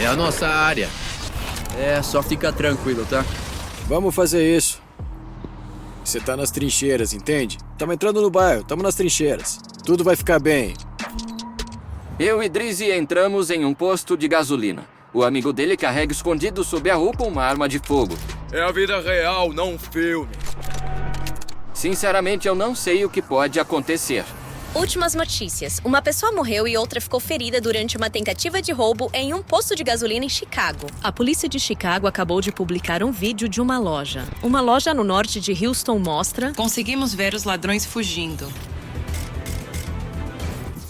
É a nossa área. É, só fica tranquilo, tá? Vamos fazer isso. Você tá nas trincheiras, entende? Tamo entrando no bairro, tamo nas trincheiras. Tudo vai ficar bem. Eu e Drizzy entramos em um posto de gasolina. O amigo dele carrega escondido sob a roupa uma arma de fogo. É a vida real, não um filme. Sinceramente, eu não sei o que pode acontecer. Últimas notícias. Uma pessoa morreu e outra ficou ferida durante uma tentativa de roubo em um posto de gasolina em Chicago. A polícia de Chicago acabou de publicar um vídeo de uma loja. Uma loja no norte de Houston mostra... Conseguimos ver os ladrões fugindo.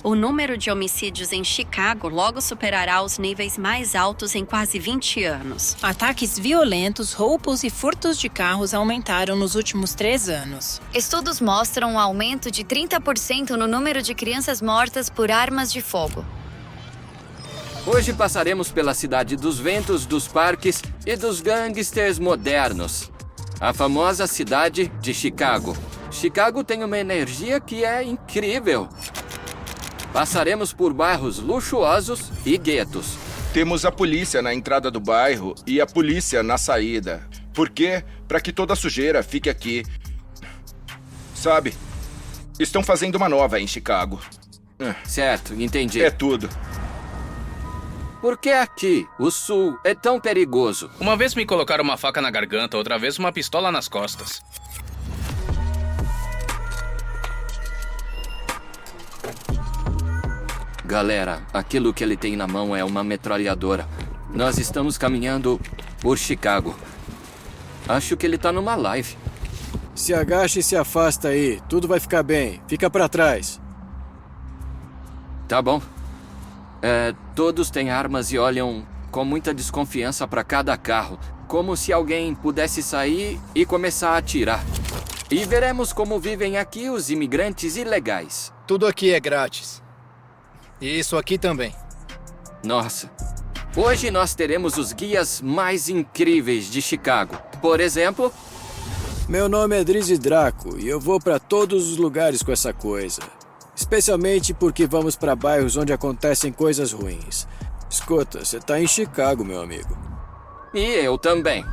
O número de homicídios em Chicago logo superará os níveis mais altos em quase 20 anos. Ataques violentos, roubos e furtos de carros aumentaram nos últimos 3 anos. Estudos mostram um aumento de 30% no número de crianças mortas por armas de fogo. Hoje passaremos pela cidade dos ventos, dos parques e dos gangsters modernos. A famosa cidade de Chicago. Chicago tem uma energia que é incrível. Passaremos por bairros luxuosos e guetos. Temos a polícia na entrada do bairro e a polícia na saída. Por quê? Para que toda a sujeira fique aqui. Sabe? Estão fazendo uma nova em Chicago. Certo, entendi. É tudo. Por que aqui, o sul, é tão perigoso? Uma vez me colocaram uma faca na garganta, outra vez uma pistola nas costas. Galera, aquilo que ele tem na mão é uma metralhadora. Nós estamos caminhando por Chicago. Acho que ele tá numa live. Se agacha e se afasta aí. Tudo vai ficar bem. Fica pra trás. Tá bom. Todos têm armas e olham com muita desconfiança pra cada carro. Como se alguém pudesse sair e começar a atirar. E veremos como vivem aqui os imigrantes ilegais. Tudo aqui é grátis. E isso aqui também. Nossa. Hoje nós teremos os guias mais incríveis de Chicago. Por exemplo... Meu nome é Drizzy Draco e eu vou pra todos os lugares com essa coisa. Especialmente porque vamos pra bairros onde acontecem coisas ruins. Escuta, você tá em Chicago, meu amigo. E eu também.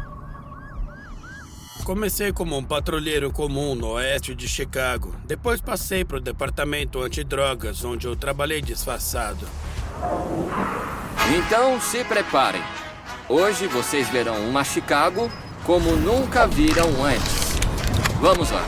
Comecei como um patrulheiro comum no oeste de Chicago. Depois passei para o departamento antidrogas, onde eu trabalhei disfarçado. Então se preparem. Hoje vocês verão uma Chicago como nunca viram antes. Vamos lá.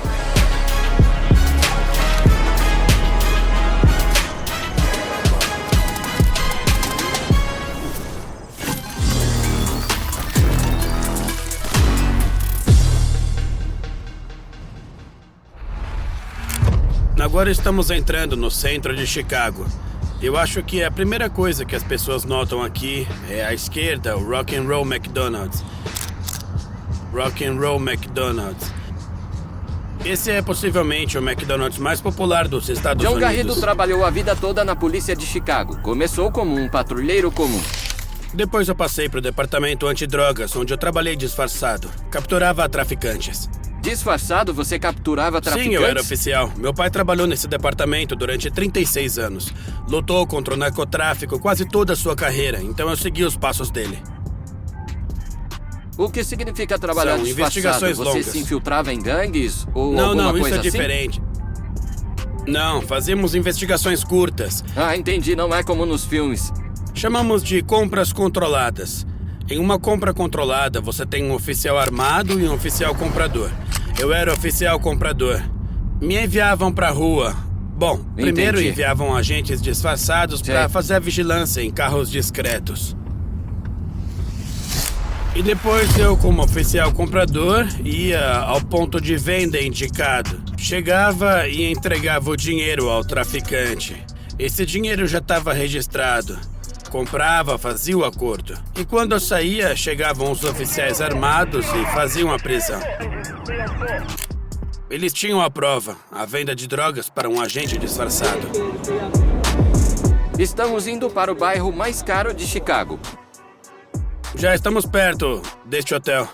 Agora estamos entrando no centro de Chicago. Eu acho que a primeira coisa que as pessoas notam aqui é à esquerda o Rock and Roll McDonald's. Rock and Roll McDonald's. Esse é possivelmente o McDonald's mais popular dos Estados John Unidos. Garrido trabalhou a vida toda na polícia de Chicago. Começou como um patrulheiro comum. Depois eu passei para o departamento antidrogas, onde eu trabalhei disfarçado. Capturava traficantes. Disfarçado, você capturava traficantes? Sim, eu era oficial. Meu pai trabalhou nesse departamento durante 36 anos. Lutou contra o narcotráfico quase toda a sua carreira, então eu segui os passos dele. O que significa trabalhar São disfarçado? investigações Você longas. se infiltrava em gangues ou Não, alguma isso coisa é assim? diferente. Não, fazemos investigações curtas. Ah, entendi. Não é como nos filmes. Chamamos de compras controladas. Em uma compra controlada, você tem um oficial armado e um oficial comprador. Eu era oficial comprador. Me enviavam pra rua. Bom, primeiro Entendi. enviavam agentes disfarçados pra fazer a vigilância em carros discretos. E depois eu, como oficial comprador, ia ao ponto de venda indicado. Chegava e entregava o dinheiro ao traficante. Esse dinheiro já estava registrado. Comprava, fazia o acordo. E quando eu saía, chegavam os oficiais armados e faziam a prisão. Eles tinham a prova, a venda de drogas para um agente disfarçado. Estamos indo para o bairro mais caro de Chicago. Já estamos perto deste hotel.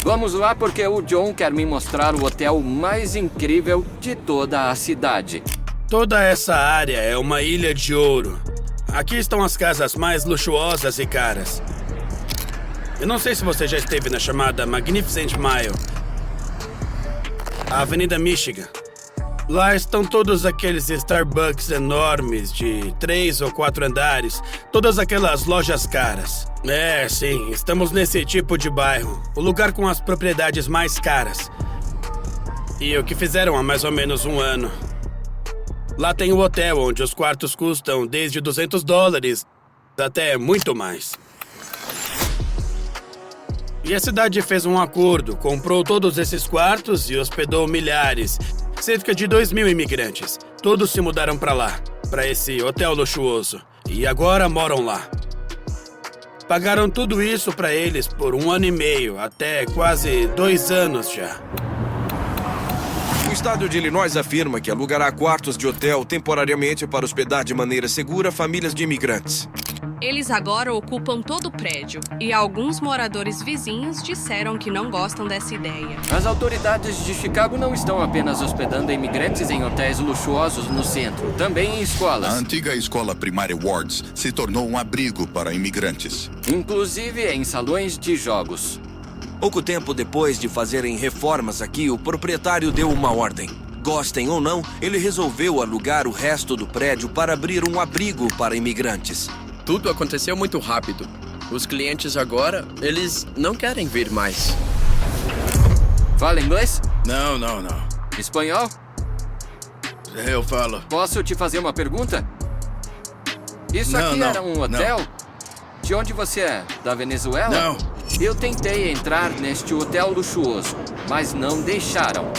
Vamos lá porque o John quer me mostrar o hotel mais incrível de toda a cidade. Toda essa área é uma ilha de ouro. aqui estão as casas mais luxuosas e caras. Eu não sei se você já esteve na chamada Magnificent Mile, a Avenida Michigan. Lá estão todos aqueles Starbucks enormes de 3 ou 4 andares, todas aquelas lojas caras. É, sim, estamos nesse tipo de bairro, o lugar com as propriedades mais caras. E o que fizeram há mais ou menos um ano. Lá tem o hotel onde os quartos custam desde $200 até muito mais. E a cidade fez um acordo, comprou todos esses quartos e hospedou milhares, cerca de 2.000 imigrantes. Todos se mudaram para lá, para esse hotel luxuoso, e agora moram lá. Pagaram tudo isso para eles por 1 ano e meio, até quase 2 anos já. O estado de Illinois afirma que alugará quartos de hotel temporariamente para hospedar de maneira segura famílias de imigrantes. Eles agora ocupam todo o prédio e alguns moradores vizinhos disseram que não gostam dessa ideia. As autoridades de Chicago não estão apenas hospedando imigrantes em hotéis luxuosos no centro, também em escolas. A antiga escola primária Wards se tornou um abrigo para imigrantes. Inclusive em salões de jogos. Pouco tempo depois de fazerem reformas aqui, o proprietário deu uma ordem. Gostem ou não, ele resolveu alugar o resto do prédio para abrir um abrigo para imigrantes. Tudo aconteceu muito rápido. Os clientes agora, eles não querem vir mais. Fala inglês? Não. Espanhol? Eu falo. Posso te fazer uma pergunta? Isso aqui era um hotel? Não. De onde você é? Da Venezuela? Não. Eu tentei entrar neste hotel luxuoso, mas não deixaram.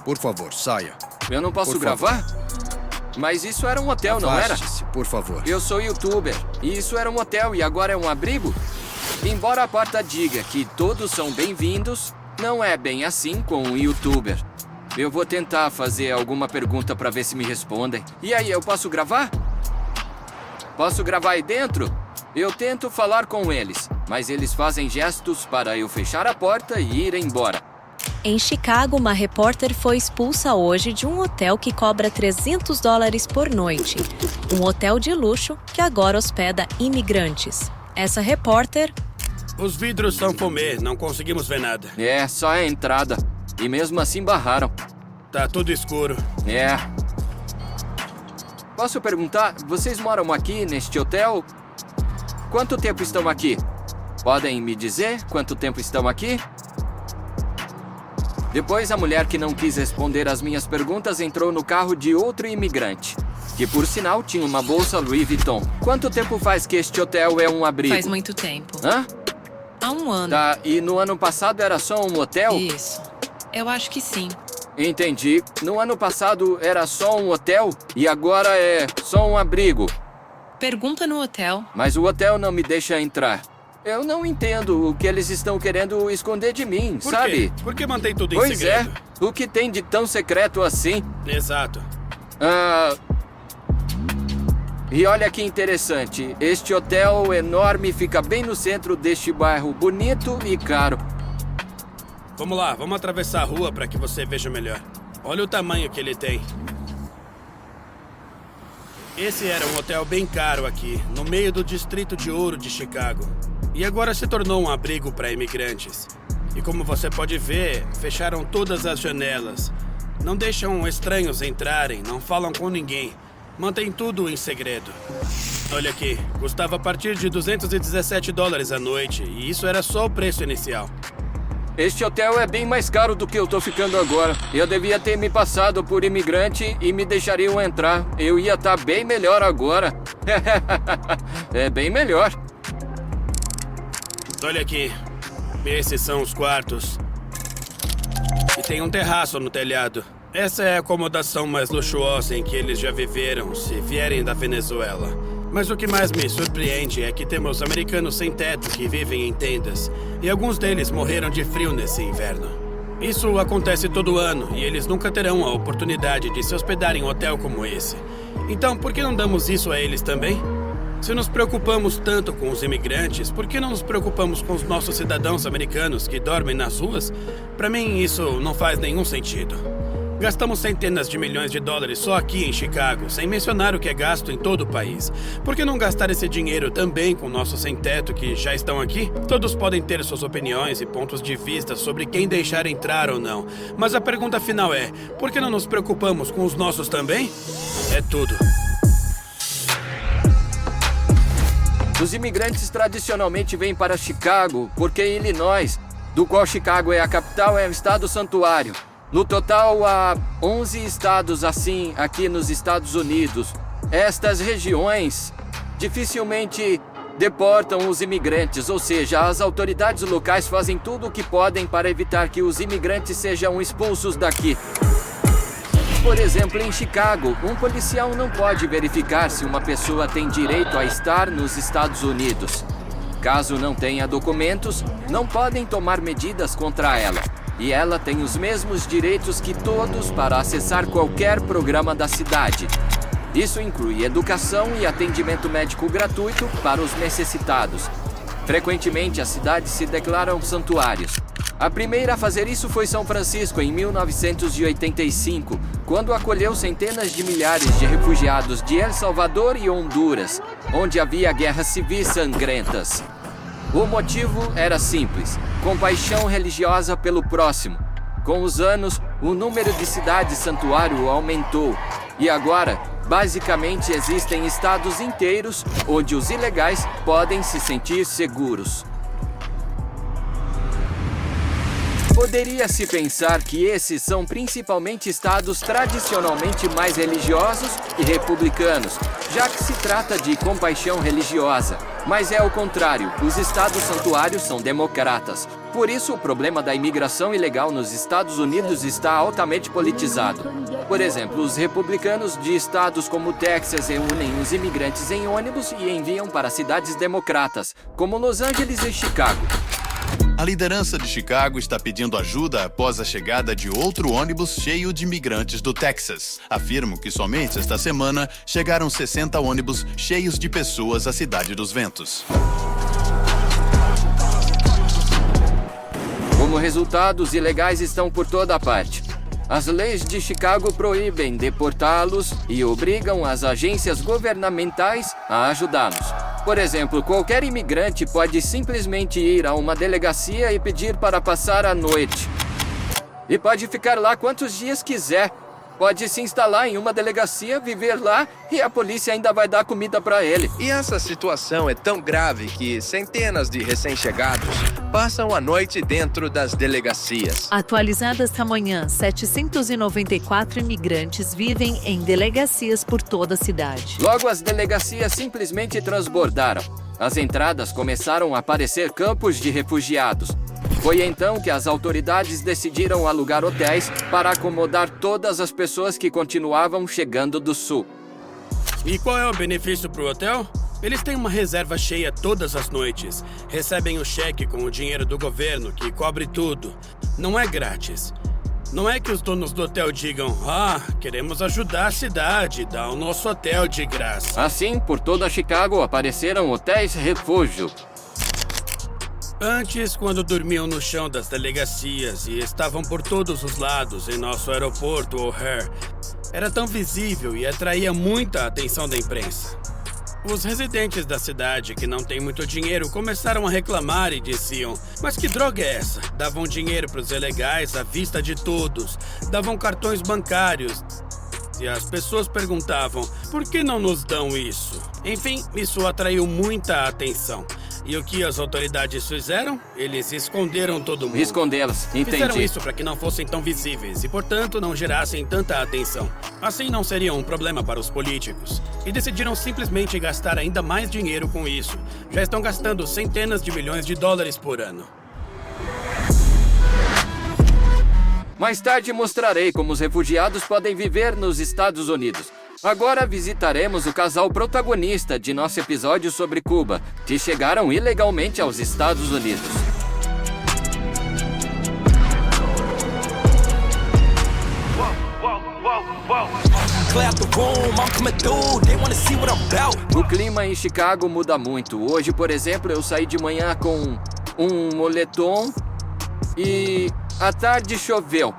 Por favor, saia. Eu não posso gravar? Mas isso era um hotel, não era? Afaste-se, por favor. Eu sou youtuber, e isso era um hotel e agora é um abrigo? Embora a porta diga que todos são bem-vindos, não é bem assim com um youtuber. Eu vou tentar fazer alguma pergunta para ver se me respondem. E aí, eu posso gravar? Posso gravar aí dentro? Eu tento falar com eles, mas eles fazem gestos para eu fechar a porta e ir embora. Em Chicago, uma repórter foi expulsa hoje de um hotel que cobra $300 por noite. Um hotel de luxo que agora hospeda imigrantes. Essa repórter... Os vidros são fumê, não conseguimos ver nada. É, só a entrada. E mesmo assim barraram. Tá tudo escuro. É. Posso perguntar, vocês moram aqui, neste hotel? Quanto tempo estão aqui? Podem me dizer quanto tempo estão aqui? Depois, a mulher que não quis responder às minhas perguntas entrou no carro de outro imigrante, que, por sinal, tinha uma bolsa Louis Vuitton. Quanto tempo faz que este hotel é um abrigo? Faz muito tempo. Hã? Há 1 ano. Tá, e no ano passado era só um hotel? Isso. Eu acho que sim. Entendi. No ano passado era só um hotel e agora é só um abrigo. Pergunta no hotel. Mas o hotel não me deixa entrar. Eu não entendo o que eles estão querendo esconder de mim, sabe? Por que mantém tudo em segredo? Pois é. O que tem de tão secreto assim? Exato. E olha que interessante. Este hotel enorme fica bem no centro deste bairro bonito e caro. Vamos lá, vamos atravessar a rua para que você veja melhor. Olha o tamanho que ele tem. Esse era um hotel bem caro aqui, no meio do Distrito de Ouro de Chicago. E agora se tornou um abrigo para imigrantes. E como você pode ver, fecharam todas as janelas. Não deixam estranhos entrarem, não falam com ninguém. Mantém tudo em segredo. Olha aqui, custava a partir de $217 a noite, e isso era só o preço inicial. Este hotel é bem mais caro do que eu tô ficando agora. Eu devia ter me passado por imigrante e me deixariam entrar. Eu ia estar bem melhor agora. É bem melhor. Olha aqui. Esses são os quartos. E tem um terraço no telhado. Essa é a acomodação mais luxuosa em que eles já viveram, se vierem da Venezuela. Mas o que mais me surpreende é que temos americanos sem teto que vivem em tendas. E alguns deles morreram de frio nesse inverno. Isso acontece todo ano e eles nunca terão a oportunidade de se hospedar em um hotel como esse. Então, por que não damos isso a eles também? Se nos preocupamos tanto com os imigrantes, por que não nos preocupamos com os nossos cidadãos americanos que dormem nas ruas? Para mim, isso não faz nenhum sentido. Gastamos centenas de milhões de dólares só aqui em Chicago, sem mencionar o que é gasto em todo o país. Por que não gastar esse dinheiro também com nossos sem-teto que já estão aqui? Todos podem ter suas opiniões e pontos de vista sobre quem deixar entrar ou não. Mas a pergunta final é, por que não nos preocupamos com os nossos também? É tudo. Os imigrantes tradicionalmente vêm para Chicago porque Illinois, do qual Chicago é a capital, é um estado santuário. No total, há 11 estados assim aqui nos Estados Unidos. Estas regiões dificilmente deportam os imigrantes, ou seja, as autoridades locais fazem tudo o que podem para evitar que os imigrantes sejam expulsos daqui. Por exemplo, em Chicago, um policial não pode verificar se uma pessoa tem direito a estar nos Estados Unidos. Caso não tenha documentos, não podem tomar medidas contra ela. E ela tem os mesmos direitos que todos para acessar qualquer programa da cidade. Isso inclui educação e atendimento médico gratuito para os necessitados. Frequentemente, as cidades se declaram santuários. A primeira a fazer isso foi São Francisco, em 1985, quando acolheu centenas de milhares de refugiados de El Salvador e Honduras, onde havia guerras civis sangrentas. O motivo era simples: compaixão religiosa pelo próximo. Com os anos, o número de cidades santuário aumentou. E agora, basicamente, existem estados inteiros onde os ilegais podem se sentir seguros. Poderia-se pensar que esses são principalmente estados tradicionalmente mais religiosos e republicanos, já que se trata de compaixão religiosa. Mas é o contrário, os estados santuários são democratas. Por isso, o problema da imigração ilegal nos Estados Unidos está altamente politizado. Por exemplo, os republicanos de estados como Texas reúnem os imigrantes em ônibus e enviam para cidades democratas, como Los Angeles e Chicago. A liderança de Chicago está pedindo ajuda após a chegada de outro ônibus cheio de imigrantes do Texas. Afirmo que somente esta semana chegaram 60 ônibus cheios de pessoas à Cidade dos Ventos. Como resultado, os ilegais estão por toda parte. As leis de Chicago proíbem deportá-los e obrigam as agências governamentais a ajudá-los. Por exemplo, qualquer imigrante pode simplesmente ir a uma delegacia e pedir para passar a noite. E pode ficar lá quantos dias quiser. Pode se instalar em uma delegacia, viver lá e a polícia ainda vai dar comida para ele. E essa situação é tão grave que centenas de recém-chegados passam a noite dentro das delegacias. Atualizada esta manhã, 794 imigrantes vivem em delegacias por toda a cidade. Logo, as delegacias simplesmente transbordaram. As entradas começaram a parecer campos de refugiados. Foi então que as autoridades decidiram alugar hotéis para acomodar todas as pessoas que continuavam chegando do sul. E qual é o benefício para o hotel? Eles têm uma reserva cheia todas as noites. Recebem o cheque com o dinheiro do governo, que cobre tudo. Não é grátis. Não é que os donos do hotel digam, queremos ajudar a cidade, dá o nosso hotel de graça. Assim, por toda Chicago apareceram hotéis refúgio. Antes, quando dormiam no chão das delegacias e estavam por todos os lados em nosso aeroporto O'Hare, era tão visível e atraía muita atenção da imprensa. Os residentes da cidade que não têm muito dinheiro começaram a reclamar e diziam, mas que droga é essa? Davam dinheiro para os ilegais à vista de todos, davam cartões bancários. E as pessoas perguntavam, por que não nos dão isso? Enfim, isso atraiu muita atenção. E o que as autoridades fizeram? Eles esconderam todo mundo. Escondê-los, entendi. Fizeram isso para que não fossem tão visíveis e, portanto, não gerassem tanta atenção. Assim não seria um problema para os políticos. E decidiram simplesmente gastar ainda mais dinheiro com isso. Já estão gastando centenas de milhões de dólares por ano. Mais tarde mostrarei como os refugiados podem viver nos Estados Unidos. Agora visitaremos o casal protagonista de nosso episódio sobre Cuba, que chegaram ilegalmente aos Estados Unidos. O clima em Chicago muda muito. Hoje, por exemplo, eu saí de manhã com um moletom e à tarde choveu.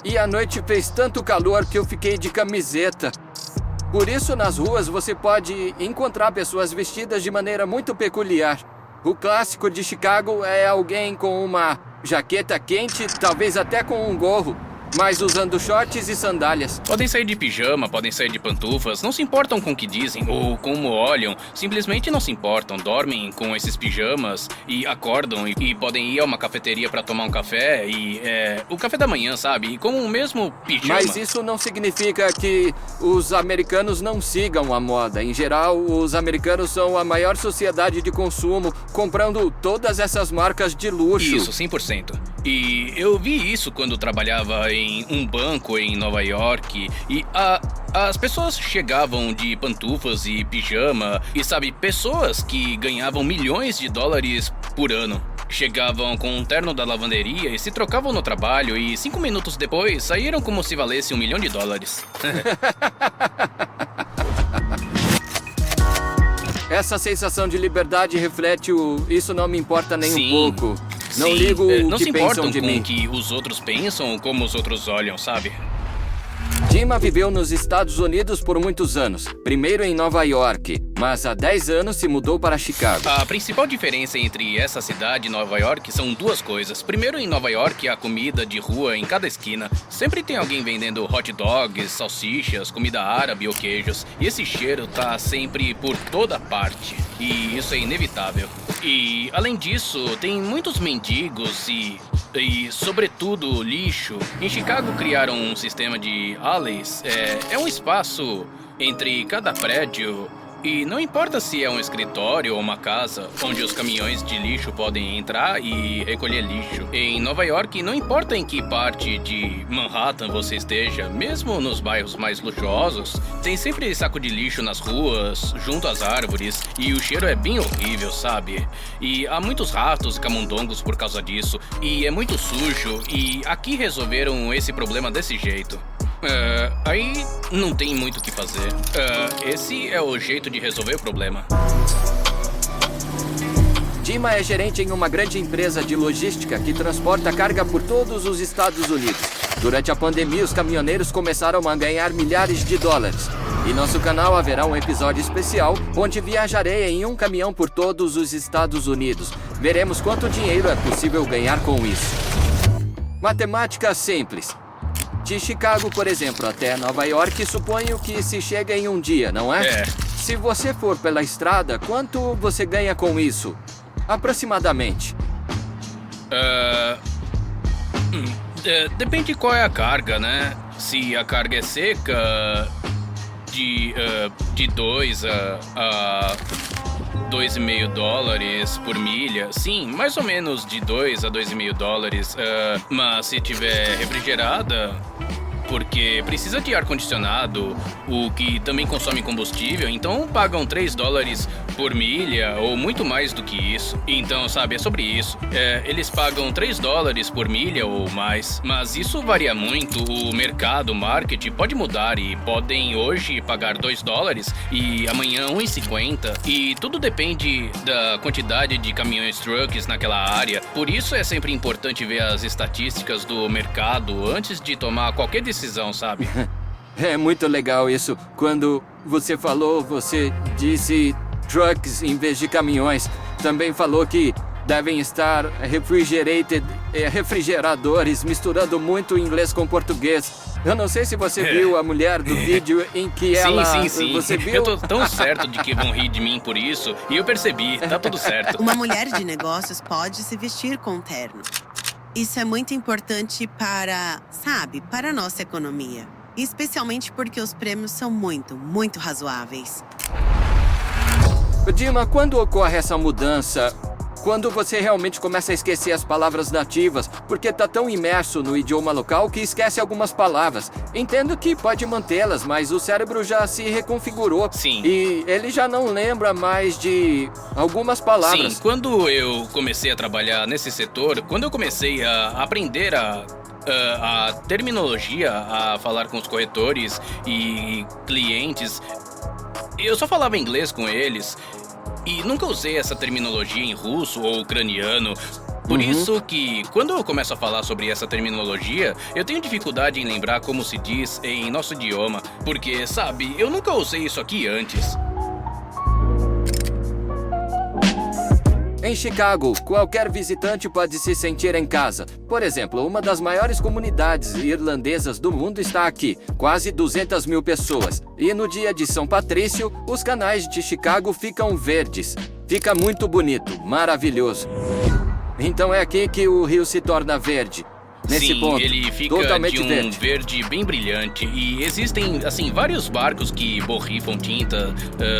E a noite fez tanto calor que eu fiquei de camiseta. Por isso, nas ruas, você pode encontrar pessoas vestidas de maneira muito peculiar. O clássico de Chicago é alguém com uma jaqueta quente, talvez até com um gorro, mas usando shorts e sandálias. Podem sair de pijama, podem sair de pantufas, não se importam com o que dizem ou como olham, simplesmente não se importam, dormem com esses pijamas e acordam e podem ir a uma cafeteria para tomar um café e o café da manhã, sabe? E com o mesmo pijama. Mas isso não significa que os americanos não sigam a moda. Em geral, os americanos são a maior sociedade de consumo, comprando todas essas marcas de luxo. Isso, 100%. E eu vi isso quando trabalhava em um banco em Nova York e as pessoas chegavam de pantufas e pijama e, sabe, pessoas que ganhavam milhões de dólares por ano. Chegavam com um terno da lavanderia e se trocavam no trabalho e 5 minutos depois saíram como se valesse $1 milhão. Essa sensação de liberdade reflete isso não me importa nem Sim. um pouco. Não Sim, ligo o não que se pensam importam de com mim. o que os outros pensam ou como os outros olham, sabe? Dima viveu nos Estados Unidos por muitos anos, primeiro em Nova York, mas há 10 anos se mudou para Chicago. A principal diferença entre essa cidade e Nova York são duas coisas. Primeiro, em Nova York, há comida de rua em cada esquina. Sempre tem alguém vendendo hot dogs, salsichas, comida árabe ou queijos. E esse cheiro tá sempre por toda parte. E isso é inevitável. E, além disso, tem muitos mendigos e sobretudo, lixo. Em Chicago criaram um sistema de alleys. É um espaço entre cada prédio. E não importa se é um escritório ou uma casa, onde os caminhões de lixo podem entrar e recolher lixo. Em Nova York, não importa em que parte de Manhattan você esteja, mesmo nos bairros mais luxuosos, tem sempre saco de lixo nas ruas, junto às árvores, e o cheiro é bem horrível, sabe? E há muitos ratos e camundongos por causa disso, e é muito sujo, e aqui resolveram esse problema desse jeito. Aí não tem muito o que fazer. Esse é o jeito de resolver o problema. Dima é gerente em uma grande empresa de logística que transporta carga por todos os Estados Unidos. Durante a pandemia, os caminhoneiros começaram a ganhar milhares de dólares. Em nosso canal haverá um episódio especial onde viajarei em um caminhão por todos os Estados Unidos. Veremos quanto dinheiro é possível ganhar com isso. Matemática simples. De Chicago, por exemplo, até Nova York, suponho que se chega em um dia, não é? Se você for pela estrada, quanto você ganha com isso? Aproximadamente. Depende qual é a carga, né? Se a carga é seca, de 2 a $2,5 dólares por milha. Sim, mais ou menos de 2 a $2,5 dólares. Mas se tiver refrigerada, porque precisa de ar-condicionado, o que também consome combustível, então pagam $3 por milha ou muito mais do que isso. Então, sabe, é sobre isso. Eles pagam $3 por milha ou mais, mas isso varia muito. O mercado, o marketing pode mudar e podem hoje pagar $2 e amanhã 1,50. E tudo depende da quantidade de caminhões trucks naquela área. Por isso é sempre importante ver as estatísticas do mercado antes de tomar qualquer decisão, sabe? É muito legal isso. Quando você falou, você disse trucks em vez de caminhões. Também falou que devem estar refrigeradores, misturando muito inglês com português. Eu não sei se você viu a mulher do vídeo em que ela... Sim. Você viu? Eu tô tão certo de que vão rir de mim por isso, e eu percebi, tá tudo certo. Uma mulher de negócios pode se vestir com terno. Isso é muito importante para a nossa economia. Especialmente porque os prêmios são muito razoáveis. Dima, quando ocorre essa mudança? Quando você realmente começa a esquecer as palavras nativas, porque tá tão imerso no idioma local que esquece algumas palavras. Entendo que pode mantê-las, mas o cérebro já se reconfigurou. Sim. E ele já não lembra mais de algumas palavras. Sim, quando eu comecei a trabalhar nesse setor, quando eu comecei a aprender a terminologia, a falar com os corretores e clientes, eu só falava inglês com eles. E nunca usei essa terminologia em russo ou ucraniano. Por isso que, quando eu começo a falar sobre essa terminologia, eu tenho dificuldade em lembrar como se diz em nosso idioma. Porque, sabe, eu nunca usei isso aqui antes. Em Chicago, qualquer visitante pode se sentir em casa. Por exemplo, uma das maiores comunidades irlandesas do mundo está aqui, quase 200 mil pessoas. E no dia de São Patrício, os canais de Chicago ficam verdes. Fica muito bonito, maravilhoso. Então é aqui que o rio se torna verde. Nesse Sim, ponto, ele fica totalmente de um verde bem brilhante. E existem, assim, vários barcos que borrifam tinta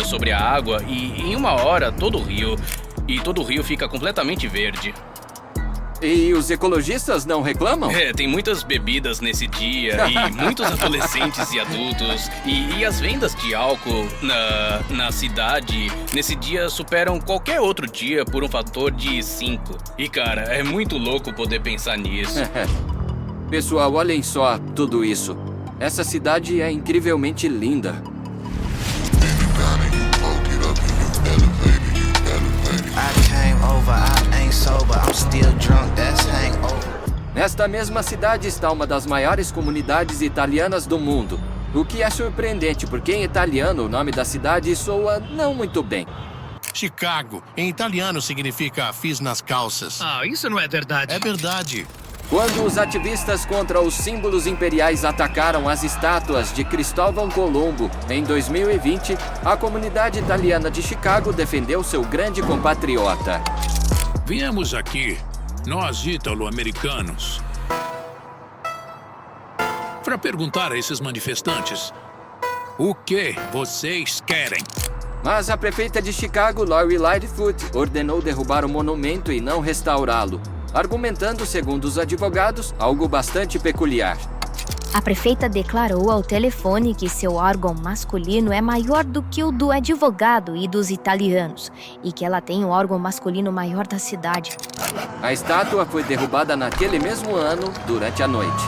sobre a água. E em uma hora, todo o rio fica completamente verde. E os ecologistas não reclamam? Tem muitas bebidas nesse dia e muitos adolescentes e adultos. E as vendas de álcool na cidade nesse dia superam qualquer outro dia por um fator de 5. E cara, é muito louco poder pensar nisso. Pessoal, olhem só tudo isso. Essa cidade é incrivelmente linda. Nesta mesma cidade está uma das maiores comunidades italianas do mundo. O que é surpreendente, porque em italiano o nome da cidade soa não muito bem. Chicago, em italiano, significa fiz nas calças. Ah, isso não é verdade. É verdade. Quando os ativistas contra os símbolos imperiais atacaram as estátuas de Cristóvão Colombo em 2020, a comunidade italiana de Chicago defendeu seu grande compatriota. Viemos aqui, nós ítalo-americanos, para perguntar a esses manifestantes o que vocês querem. Mas a prefeita de Chicago, Lori Lightfoot, ordenou derrubar o monumento e não restaurá-lo, argumentando, segundo os advogados, algo bastante peculiar. A prefeita declarou ao telefone que seu órgão masculino é maior do que o do advogado e dos italianos, e que ela tem o órgão masculino maior da cidade. A estátua foi derrubada naquele mesmo ano, durante a noite.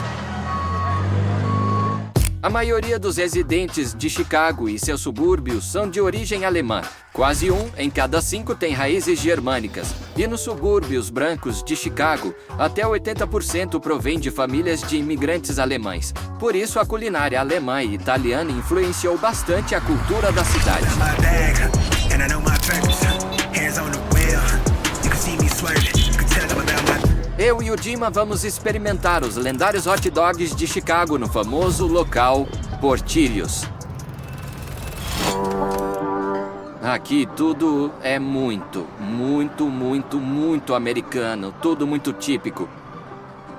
A maioria dos residentes de Chicago e seus subúrbios são de origem alemã. Quase 1 em cada 5 tem raízes germânicas. E nos subúrbios brancos de Chicago, até 80% provém de famílias de imigrantes alemães. Por isso, a culinária alemã e italiana influenciou bastante a cultura da cidade. Eu e o Dima vamos experimentar os lendários hot dogs de Chicago no famoso local Portillo's. Aqui tudo é muito americano, tudo muito típico.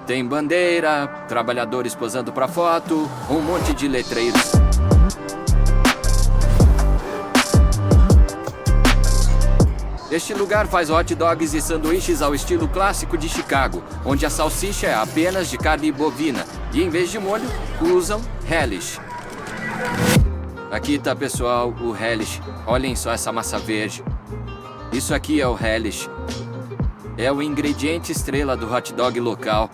Tem bandeira, trabalhadores posando para foto, um monte de letreiros. Este lugar faz hot dogs e sanduíches ao estilo clássico de Chicago, onde a salsicha é apenas de carne bovina e, em vez de molho, usam relish. Aqui tá, pessoal, o relish. Olhem só essa massa verde. Isso aqui é o relish. É o ingrediente estrela do hot dog local.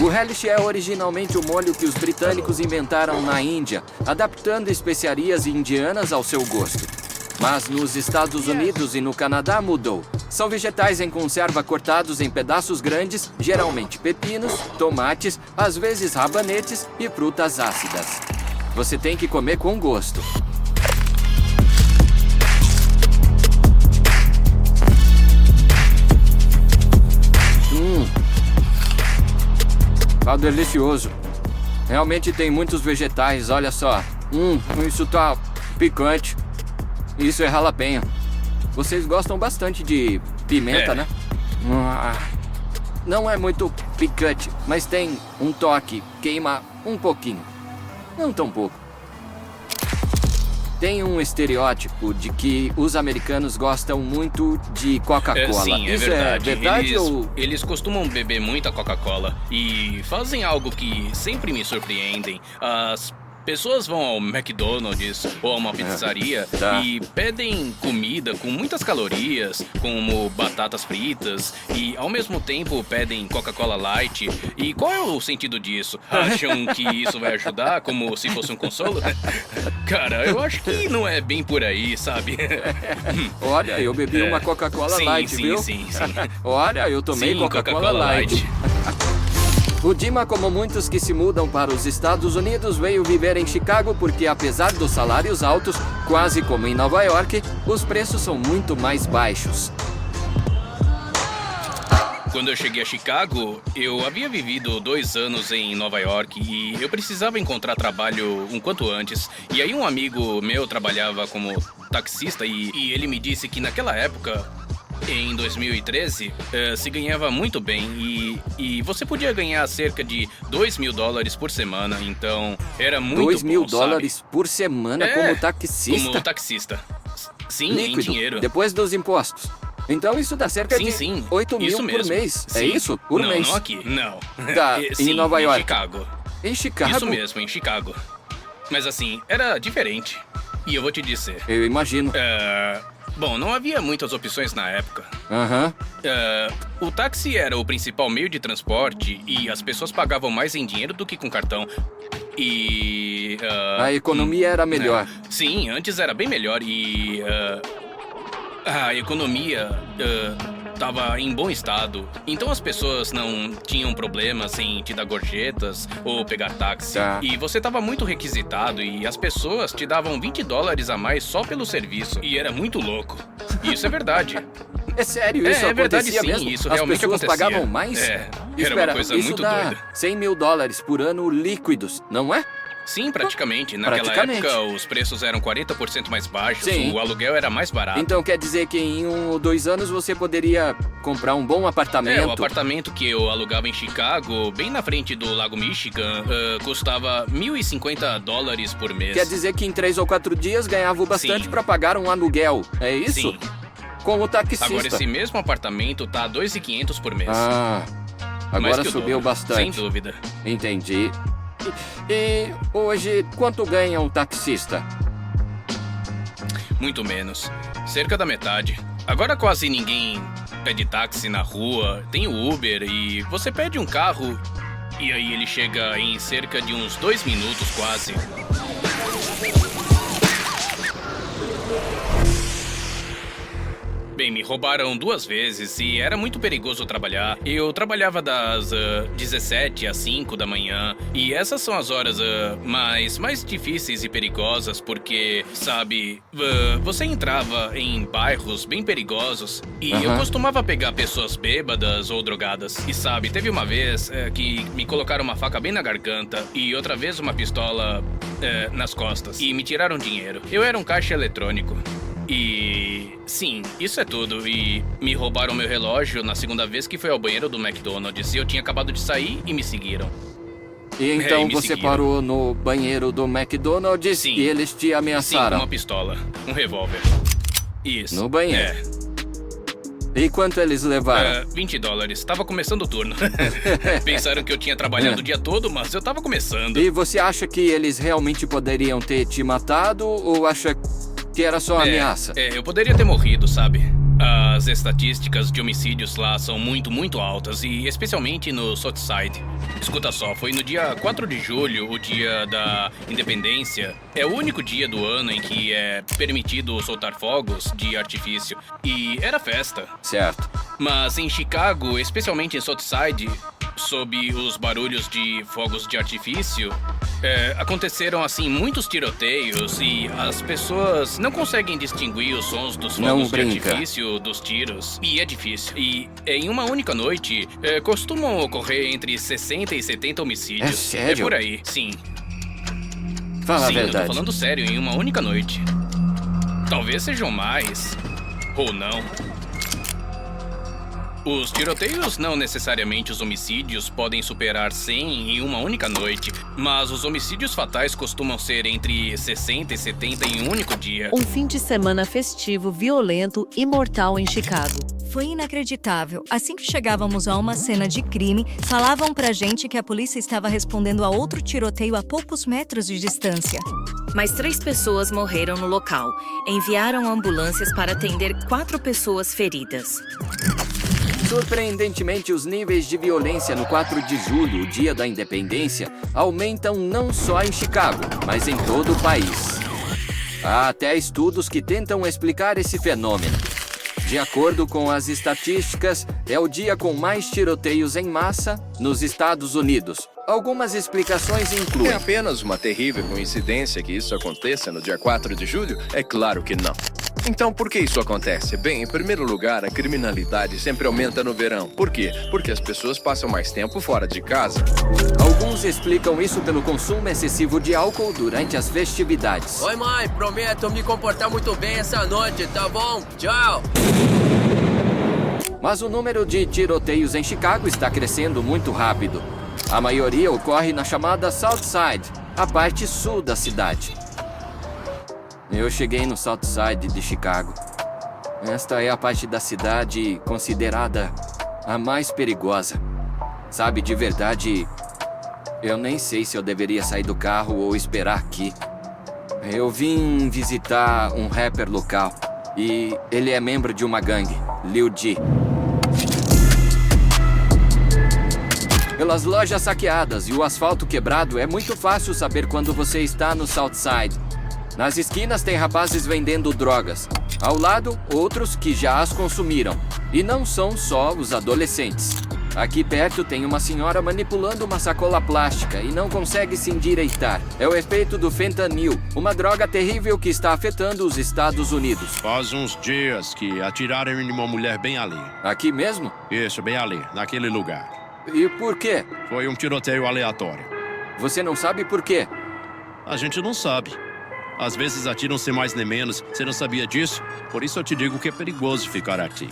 O relish é originalmente o molho que os britânicos inventaram na Índia, adaptando especiarias indianas ao seu gosto. Mas nos Estados Unidos e no Canadá mudou. São vegetais em conserva cortados em pedaços grandes, geralmente pepinos, tomates, às vezes rabanetes e frutas ácidas. Você tem que comer com gosto. Tá delicioso. Realmente tem muitos vegetais, olha só. Isso tá picante. Isso é jalapeño. Vocês gostam bastante de pimenta, né? Não é muito picante, mas tem um toque, queima um pouquinho. Não tão pouco. Tem um estereótipo de que os americanos gostam muito de Coca-Cola. Sim, é Isso verdade. É verdade Eles costumam beber muita Coca-Cola e fazem algo que sempre me surpreendem. As pessoas vão ao McDonald's ou a uma pizzaria e pedem comida com muitas calorias, como batatas fritas, e ao mesmo tempo pedem Coca-Cola Light. E qual é o sentido disso? Acham que isso vai ajudar, como se fosse um consolo? Cara, eu acho que não é bem por aí, sabe? Olha, eu bebi uma Coca-Cola Light, viu? Sim. Olha, eu tomei Coca-Cola Light. O Dima, como muitos que se mudam para os Estados Unidos, veio viver em Chicago porque, apesar dos salários altos, quase como em Nova York, os preços são muito mais baixos. Quando eu cheguei a Chicago, eu havia vivido 2 anos em Nova York e eu precisava encontrar trabalho um quanto antes. E aí um amigo meu trabalhava como taxista e ele me disse que naquela época, em 2013, se ganhava muito bem e você podia ganhar cerca de $2.000 por semana, então era muito bom, $2.000 por semana como taxista? Como taxista. Sim, líquido, em dinheiro. Depois dos impostos. Então isso dá cerca de 8 mil por mês. Sim. É isso? Por mês? Não aqui. Não. Tá, em Nova York. Em Chicago. Em Chicago? Isso mesmo, em Chicago. Mas assim, era diferente. E eu vou te dizer. Eu imagino. Bom, não havia muitas opções na época. O táxi era o principal meio de transporte e as pessoas pagavam mais em dinheiro do que com cartão. E... a economia era melhor. Sim, antes era bem melhor e... a economia estava em bom estado, então as pessoas não tinham problemas em te dar gorjetas ou pegar táxi. E você estava muito requisitado e as pessoas te davam $20 a mais só pelo serviço. E era muito louco. E isso é verdade. É sério, isso é verdade, acontecia sim, mesmo? isso as realmente pessoas acontecia. Pagavam mais? Era Espera, uma coisa isso muito dá doida. $100.000 por ano líquidos, não é? Sim, praticamente. Naquela época, os preços eram 40% mais baixos, o aluguel era mais barato. Então quer dizer que em 1 ou 2 anos você poderia comprar um bom apartamento? O apartamento que eu alugava em Chicago, bem na frente do Lago Michigan, custava $1.050 por mês. Quer dizer que em 3 ou 4 dias ganhava o bastante para pagar um aluguel, é isso? Sim. Com o taxista. Agora esse mesmo apartamento tá $2.500 por mês. Agora subiu bastante. Sem dúvida. Entendi. E hoje, quanto ganha um taxista? Muito menos. Cerca da metade. Agora quase ninguém pede táxi na rua. Tem o Uber e você pede um carro e aí ele chega em cerca de uns 2 minutos quase. Bem, me roubaram 2 vezes e era muito perigoso trabalhar. Eu trabalhava das 17 às 5 da manhã e essas são as horas mais difíceis e perigosas porque, sabe, você entrava em bairros bem perigosos e eu costumava pegar pessoas bêbadas ou drogadas. E sabe, teve uma vez que me colocaram uma faca bem na garganta e outra vez uma pistola nas costas e me tiraram dinheiro. Eu era um caixa eletrônico. E sim, isso é tudo. E me roubaram meu relógio na segunda vez que fui ao banheiro do McDonald's. E eu tinha acabado de sair e me seguiram. E então você parou no banheiro do McDonald's e eles te ameaçaram? Sim, com uma pistola, um revólver. Isso. No banheiro? E quanto eles levaram? $20. Tava começando o turno. Pensaram que eu tinha trabalhado o dia todo, mas eu tava começando. E você acha que eles realmente poderiam ter te matado ou acha que era só ameaça? Eu poderia ter morrido, sabe? As estatísticas de homicídios lá são muito altas, e especialmente no Southside. Escuta só, foi no dia 4 de julho, o dia da independência. É o único dia do ano em que é permitido soltar fogos de artifício. E era festa. Certo. Mas em Chicago, especialmente em Southside, sob os barulhos de fogos de artifício, aconteceram, assim, muitos tiroteios e as pessoas não conseguem distinguir os sons dos fogos de artifício dos tiros. E é difícil. E em uma única noite, costumam ocorrer entre 60 e 70 homicídios. É sério? É por aí, sim. Fala a verdade. Eu tô falando sério, em uma única noite. Talvez sejam mais, ou não. Os tiroteios, não necessariamente os homicídios, podem superar 100 em uma única noite, mas os homicídios fatais costumam ser entre 60 e 70 em um único dia. Um fim de semana festivo, violento e mortal em Chicago. Foi inacreditável. Assim que chegávamos a uma cena de crime, falavam pra gente que a polícia estava respondendo a outro tiroteio a poucos metros de distância. Mais 3 pessoas morreram no local. Enviaram ambulâncias para atender 4 pessoas feridas. Surpreendentemente, os níveis de violência no 4 de julho, o dia da independência, aumentam não só em Chicago, mas em todo o país. Há até estudos que tentam explicar esse fenômeno. De acordo com as estatísticas, é o dia com mais tiroteios em massa nos Estados Unidos. Algumas explicações incluem... É apenas uma terrível coincidência que isso aconteça no dia 4 de julho? É claro que não. Então, por que isso acontece? Bem, em primeiro lugar, a criminalidade sempre aumenta no verão. Por quê? Porque as pessoas passam mais tempo fora de casa. Alguns explicam isso pelo consumo excessivo de álcool durante as festividades. Oi, mãe. Prometo me comportar muito bem essa noite, tá bom? Tchau. Mas o número de tiroteios em Chicago está crescendo muito rápido. A maioria ocorre na chamada South Side, a parte sul da cidade. Eu cheguei no South Side de Chicago. Esta é a parte da cidade considerada a mais perigosa. Sabe, de verdade, eu nem sei se eu deveria sair do carro ou esperar aqui. Eu vim visitar um rapper local e ele é membro de uma gangue, Lil G. Pelas lojas saqueadas e o asfalto quebrado, é muito fácil saber quando você está no South Side. Nas esquinas tem rapazes vendendo drogas. Ao lado, outros que já as consumiram. E não são só os adolescentes. Aqui perto tem uma senhora manipulando uma sacola plástica e não consegue se endireitar. É o efeito do fentanil, uma droga terrível que está afetando os Estados Unidos. Faz uns dias que atiraram em uma mulher bem ali. Aqui mesmo? Isso, bem ali, naquele lugar. E por quê? Foi um tiroteio aleatório. Você não sabe por quê? A gente não sabe. Às vezes atiram sem mais nem menos. Você não sabia disso? Por isso eu te digo que é perigoso ficar aqui.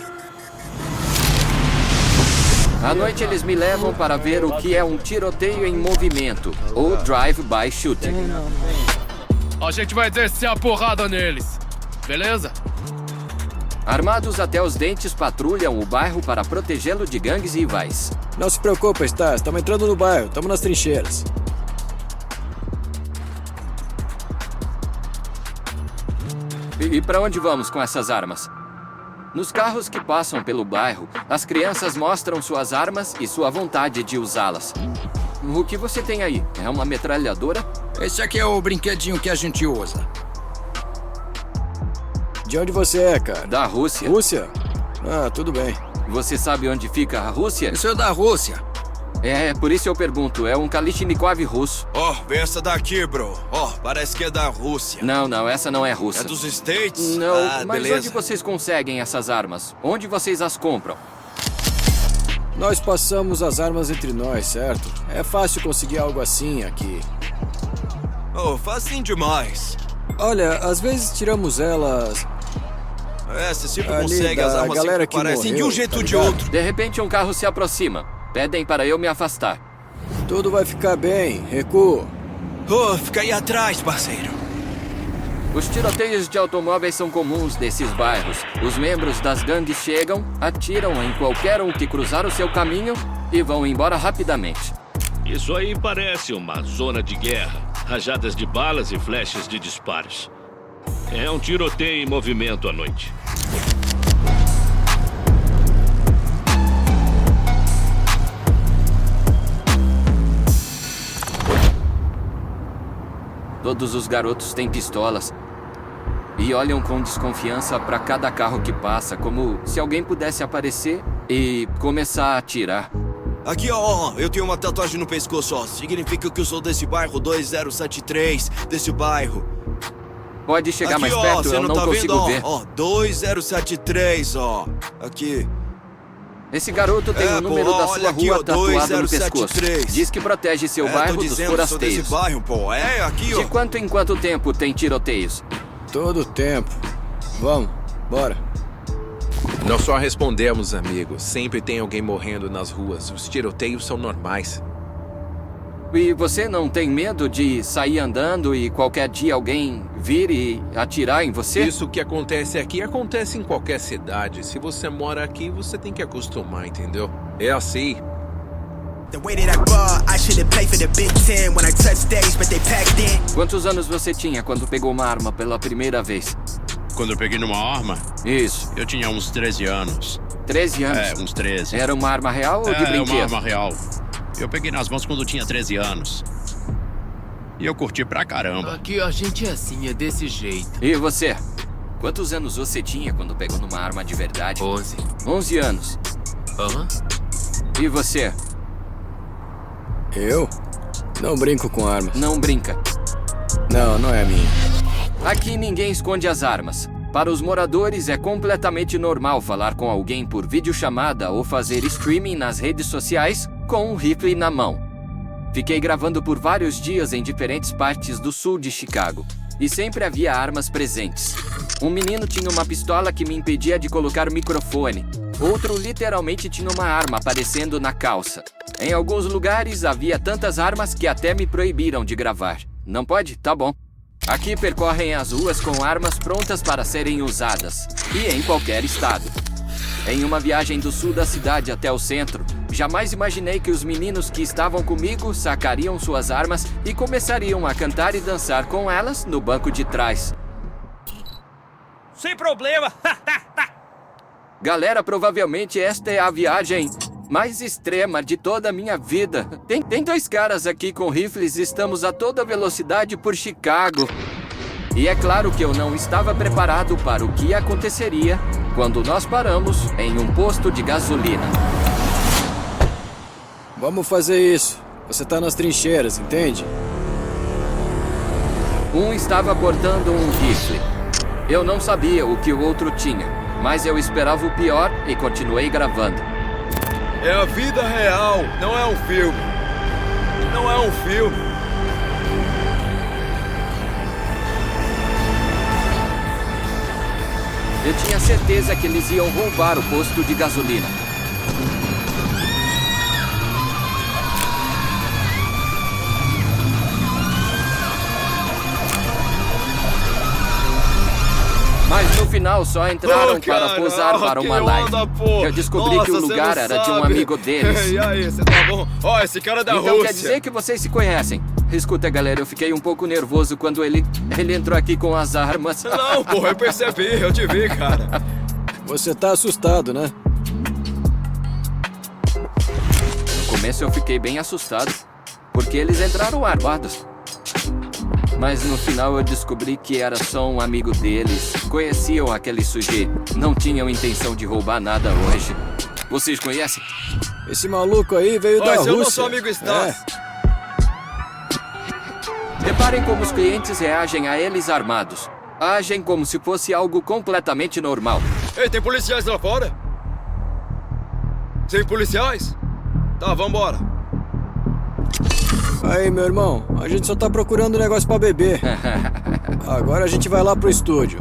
À noite eles me levam para ver o que é um tiroteio em movimento, ou drive-by shooting. A gente vai descer a porrada neles, beleza? Armados até os dentes, patrulham o bairro para protegê-lo de gangues rivais. Não se preocupa, Stas. Estamos entrando no bairro. Estamos nas trincheiras. E para onde vamos com essas armas? Nos carros que passam pelo bairro, as crianças mostram suas armas e sua vontade de usá-las. O que você tem aí? É uma metralhadora? Esse aqui é o brinquedinho que a gente usa. De onde você é, cara? Da Rússia. Rússia? Ah, tudo bem. Você sabe onde fica a Rússia? Eu sou da Rússia. É, por isso eu pergunto. É um Kalashnikov russo. Vê essa daqui, bro. Parece que é da Rússia. Não, essa não é russa. É dos States? Não, mas beleza. onde vocês conseguem essas armas? Onde vocês as compram? Nós passamos as armas entre nós, certo? É fácil conseguir algo assim aqui. Facinho demais. Olha, às vezes tiramos elas... Você sempre ali consegue as armas galera que parecem de um jeito ou de ligado? outro. De repente um carro se aproxima. Pedem para eu me afastar. Tudo vai ficar bem. Recuo. Fica aí atrás, parceiro. Os tiroteios de automóveis são comuns nesses bairros. Os membros das gangues chegam, atiram em qualquer um que cruzar o seu caminho e vão embora rapidamente. Isso aí parece uma zona de guerra. Rajadas de balas e flechas de disparos. É um tiroteio em movimento à noite. Todos os garotos têm pistolas e olham com desconfiança para cada carro que passa, como se alguém pudesse aparecer e começar a atirar. Aqui, eu tenho uma tatuagem no pescoço, Significa que eu sou desse bairro 2073, desse bairro. Pode chegar aqui, mais perto, eu não consigo ver. 2073, Aqui. Esse garoto tem o número da sua aqui, rua tatuado no pescoço. 2073. Diz que protege seu bairro dos forasteiros. Sou desse bairro, aqui, De quanto em quanto tempo tem tiroteios? Todo tempo. Vamos, bora. Nós só respondemos, amigo. Sempre tem alguém morrendo nas ruas. Os tiroteios são normais. E você não tem medo de sair andando e qualquer dia alguém vir e atirar em você? Isso que acontece aqui acontece em qualquer cidade. Se você mora aqui, você tem que acostumar, entendeu? É assim. Quantos anos você tinha quando pegou uma arma pela primeira vez? Quando eu peguei numa arma? Isso. Eu tinha uns 13 anos. 13 anos? É, uns 13. Era uma arma real ou de brinquedo? Uma arma real. Eu peguei nas mãos quando eu tinha 13 anos. E eu curti pra caramba. Aqui a gente é assim, é desse jeito. E você? Quantos anos você tinha quando pegou numa arma de verdade? 11. 11 anos. Aham. E você? Eu? Não brinco com armas. Não brinca? Não é minha. Aqui ninguém esconde as armas. Para os moradores é completamente normal falar com alguém por videochamada ou fazer streaming nas redes sociais com um rifle na mão. Fiquei gravando por vários dias em diferentes partes do sul de Chicago. E sempre havia armas presentes. Um menino tinha uma pistola que me impedia de colocar o microfone. Outro literalmente tinha uma arma aparecendo na calça. Em alguns lugares havia tantas armas que até me proibiram de gravar. Não pode? Tá bom. Aqui percorrem as ruas com armas prontas para serem usadas. E em qualquer estado. Em uma viagem do sul da cidade até o centro, jamais imaginei que os meninos que estavam comigo sacariam suas armas e começariam a cantar e dançar com elas no banco de trás. Sem problema! Galera, provavelmente esta é a viagem mais extrema de toda a minha vida. Tem dois caras aqui com rifles e estamos a toda velocidade por Chicago. E é claro que eu não estava preparado para o que aconteceria quando nós paramos em um posto de gasolina. Vamos fazer isso. Você tá nas trincheiras, entende? Um estava portando um rifle. Eu não sabia o que o outro tinha, mas eu esperava o pior e continuei gravando. É a vida real, não é um filme. Não é um filme. Eu tinha certeza que eles iam roubar o posto de gasolina. Mas no final só entraram para posar para uma live. Eu descobri que o lugar era de um amigo deles. E aí, você tá bom? Ó, esse cara é da Rússia. Então quer dizer que vocês se conhecem. Escuta, galera, eu fiquei um pouco nervoso quando ele entrou aqui com as armas. Não, porra, eu percebi, eu te vi, cara. Você tá assustado, né? No começo eu fiquei bem assustado, porque eles entraram armados. Mas no final eu descobri que era só um amigo deles. Conheciam aquele sujeito. Não tinham intenção de roubar nada hoje. Vocês conhecem? Esse maluco aí veio da Rússia. Eu não sou amigo Stas. Reparem como os clientes reagem a eles armados. Agem como se fosse algo completamente normal. Ei, tem policiais lá fora? Tem policiais? Tá, vambora. Aí, meu irmão, a gente só tá procurando um negócio pra beber. Agora a gente vai lá pro estúdio.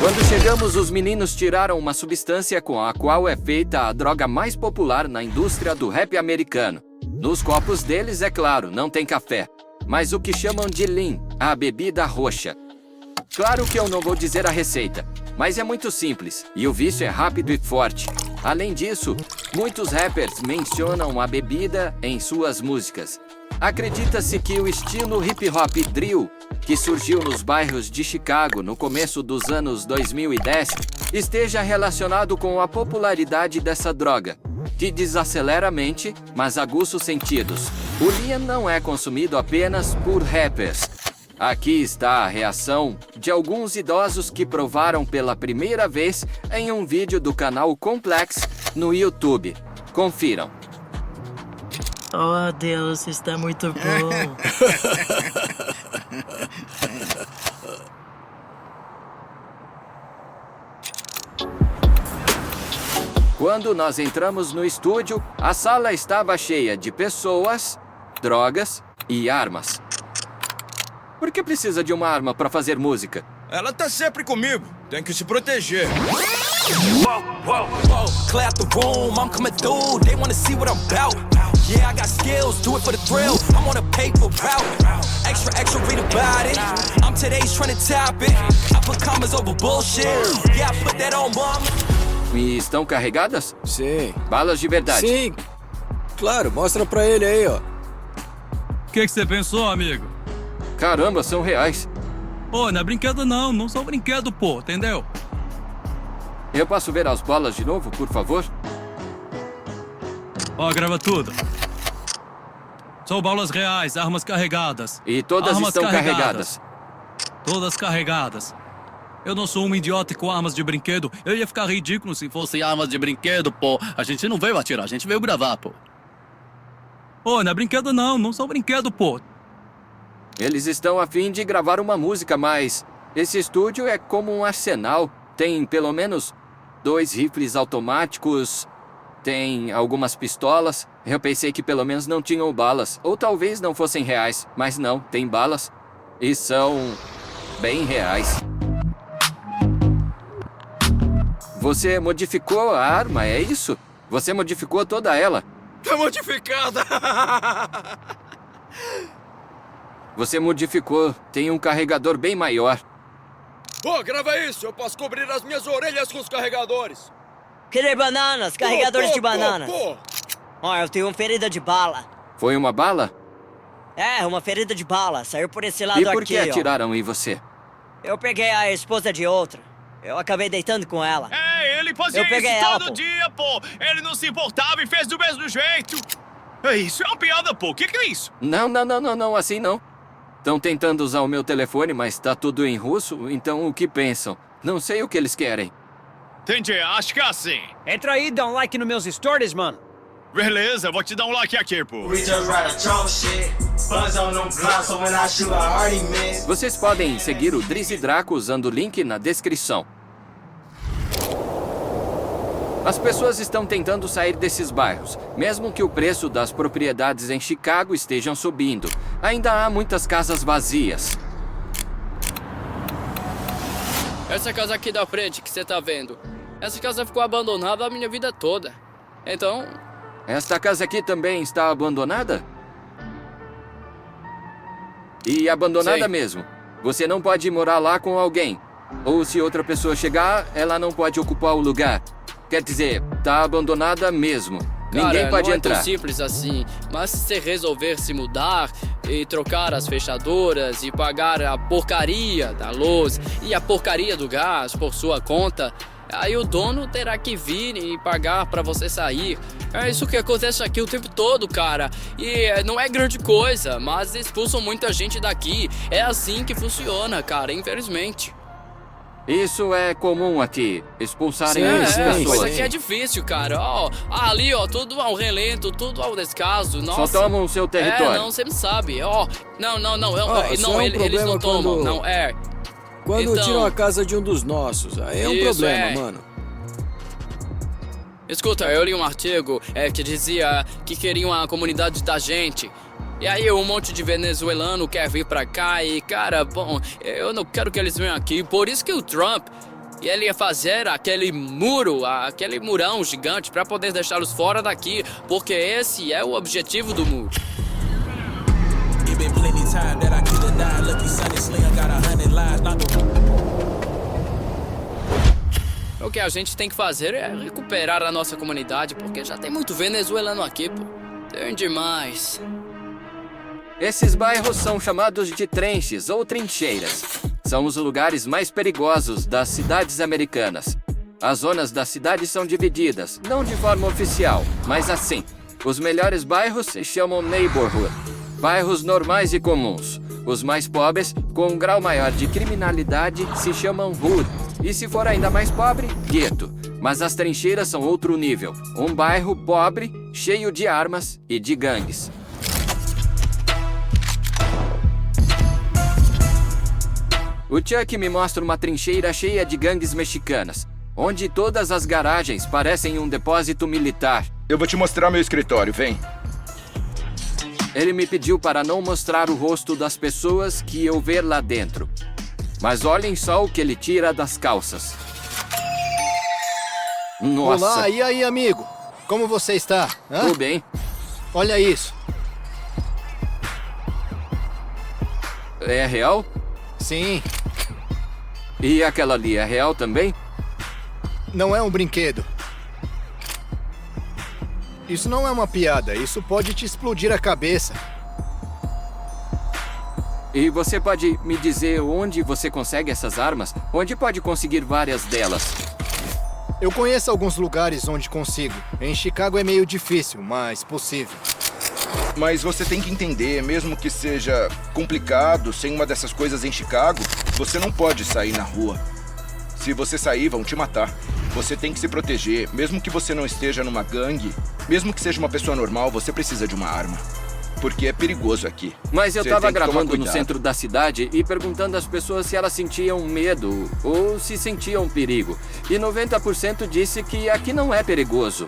Quando chegamos, os meninos tiraram uma substância com a qual é feita a droga mais popular na indústria do rap americano. Nos copos deles, é claro, não tem café, mas o que chamam de lean, a bebida roxa. Claro que eu não vou dizer a receita, mas é muito simples, e o vício é rápido e forte. Além disso, muitos rappers mencionam a bebida em suas músicas. Acredita-se que o estilo hip-hop drill, que surgiu nos bairros de Chicago no começo dos anos 2010, esteja relacionado com a popularidade dessa droga, que desacelera a mente, mas aguça os sentidos. O lean não é consumido apenas por rappers. Aqui está a reação de alguns idosos que provaram pela primeira vez em um vídeo do canal Complex no YouTube. Confiram. Oh, Deus, está muito bom. Quando nós entramos no estúdio, a sala estava cheia de pessoas, drogas e armas. Por que precisa de uma arma para fazer música? Ela tá sempre comigo. Tem que se proteger. Clear out the room, I'm coming through. They wanna see what I'm about. Yeah, I got skills, do it for the thrill. I'm on a paper route. Extra, read about it. I'm today's trending topic. I put commas over bullshit. Yeah, I put that on mom. E estão carregadas? Sim. Balas de verdade? Sim. Claro, mostra pra ele aí, ó. O que você pensou, amigo? Caramba, são reais. Pô, não é brinquedo não. Não são brinquedo, pô. Entendeu? Eu posso ver as bolas de novo, por favor? Ó, grava tudo. São bolas reais, armas carregadas. E todas armas estão carregadas. Todas carregadas. Eu não sou um idiota com armas de brinquedo. Eu ia ficar ridículo se fossem armas de brinquedo, pô. A gente não veio atirar, a gente veio gravar, pô. Pô, não é brinquedo não. Não são brinquedo, pô. Eles estão a fim de gravar uma música, mas esse estúdio é como um arsenal. Tem pelo menos 2 rifles automáticos, tem algumas pistolas. Eu pensei que pelo menos não tinham balas, ou talvez não fossem reais, mas não, tem balas. E são bem reais. Você modificou a arma, é isso? Você modificou toda ela. Tá modificada! Você modificou, tem um carregador bem maior. Pô, grava isso, eu posso cobrir as minhas orelhas com os carregadores. Querer bananas, carregadores de bananas. Ó, eu tenho uma ferida de bala. Foi uma bala? É, uma ferida de bala, saiu por esse lado aqui, E por que atiraram em você? Eu peguei a esposa de outra. Eu acabei deitando com ela. É, ele fazia isso todo dia, pô. Ele não se importava e fez do mesmo jeito. Isso é uma piada, pô. O que é isso? Não, assim não. Estão tentando usar o meu telefone, mas tá tudo em russo, então o que pensam? Não sei o que eles querem. Entendi, acho que é assim. Entra aí e dá um like nos meus stories, mano. Beleza, vou te dar um like aqui, pô. Vocês podem seguir o Drizzy Draco usando o link na descrição. As pessoas estão tentando sair desses bairros, mesmo que o preço das propriedades em Chicago estejam subindo. Ainda há muitas casas vazias. Essa casa aqui da frente que você tá vendo, essa casa ficou abandonada a minha vida toda. Então... Esta casa aqui também está abandonada? E abandonada Sim. mesmo. Você não pode morar lá com alguém. Ou se outra pessoa chegar, ela não pode ocupar o lugar. Quer dizer, tá abandonada mesmo. Cara, Ninguém pode não entrar. É tão simples assim, mas se você resolver se mudar e trocar as fechaduras e pagar a porcaria da luz e a porcaria do gás por sua conta, aí o dono terá que vir e pagar pra você sair. É isso que acontece aqui o tempo todo, cara. E não é grande coisa, mas expulsam muita gente daqui. É assim que funciona, cara, infelizmente. Isso é comum aqui, expulsarem as pessoas. Mas aqui é difícil, cara. Ó, ali, ó, tudo ao relento, tudo ao descaso. Nossa. Só tomam o seu território. Não, você não sabe. Ó, não, só é um eles não tomam, quando- não, Quando Então- tiram a casa de um dos nossos, aí é um Isso, problema, mano. Escuta, eu li um artigo que dizia que queriam a comunidade da gente. E aí um monte de venezuelano quer vir pra cá e, cara, bom, eu não quero que eles venham aqui. Por isso que o Trump, ele ia fazer aquele muro, aquele murão gigante pra poder deixá-los fora daqui. Porque esse é o objetivo do muro. O que a gente tem que fazer é recuperar a nossa comunidade, porque já tem muito venezuelano aqui, pô. Tem demais. Esses bairros são chamados de trenches ou trincheiras. São os lugares mais perigosos das cidades americanas. As zonas da cidade são divididas, não de forma oficial, mas assim. Os melhores bairros se chamam neighborhood, bairros normais e comuns. Os mais pobres, com um grau maior de criminalidade, se chamam hood. E se for ainda mais pobre, gueto. Mas as trincheiras são outro nível. Um bairro pobre, cheio de armas e de gangues. O Chuck me mostra uma trincheira cheia de gangues mexicanas, onde todas as garagens parecem um depósito militar. Eu vou te mostrar meu escritório, vem. Ele me pediu para não mostrar o rosto das pessoas que eu ver lá dentro. Mas olhem só o que ele tira das calças. Nossa. Olá, e aí, amigo? Como você está? Tudo bem. Olha isso. É real? Sim. E aquela ali é real também? Não é um brinquedo. Isso não é uma piada. Isso pode te explodir a cabeça. E você pode me dizer onde você consegue essas armas? Onde pode conseguir várias delas? Eu conheço alguns lugares onde consigo. Em Chicago é meio difícil, mas possível. Mas você tem que entender, mesmo que seja complicado, sem uma dessas coisas em Chicago, você não pode sair na rua. Se você sair, vão te matar. Você tem que se proteger, mesmo que você não esteja numa gangue, mesmo que seja uma pessoa normal, você precisa de uma arma. Porque é perigoso aqui. Mas eu Você tava tem que tomar gravando no cuidado. centro da cidade e perguntando às pessoas se elas sentiam medo ou se sentiam perigo. E 90% disse que aqui não é perigoso.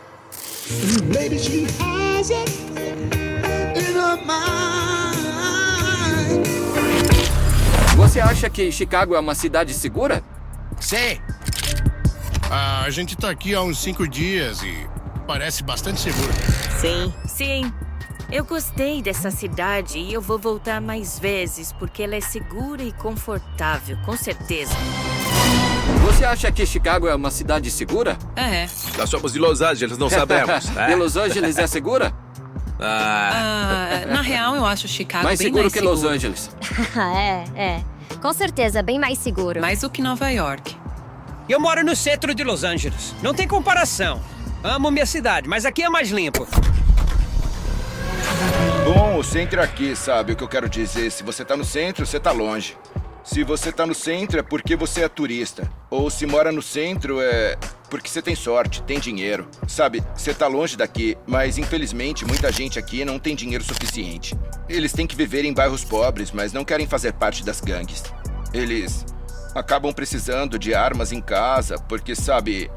Você acha que Chicago é uma cidade segura? Sim. A gente tá aqui há uns 5 dias e parece bastante seguro. Sim. Sim. Eu gostei dessa cidade e eu vou voltar mais vezes porque ela é segura e confortável, com certeza. Você acha que Chicago é uma cidade segura? É. Nós somos de Los Angeles, não sabemos. E Los Angeles é segura? Na real, eu acho Chicago Mais bem seguro mais que seguro. Los Angeles. É. Com certeza, bem mais seguro. Mais do que Nova York. Eu moro no centro de Los Angeles. Não tem comparação. Amo minha cidade, mas aqui é mais limpo. Bom, o centro é aqui, sabe o que eu quero dizer? Se você tá no centro, você tá longe. Se você tá no centro é porque você é turista. Ou se mora no centro é porque você tem sorte, tem dinheiro. Sabe, você tá longe daqui, mas infelizmente muita gente aqui não tem dinheiro suficiente. Eles têm que viver em bairros pobres, mas não querem fazer parte das gangues. Eles acabam precisando de armas em casa, porque, sabe,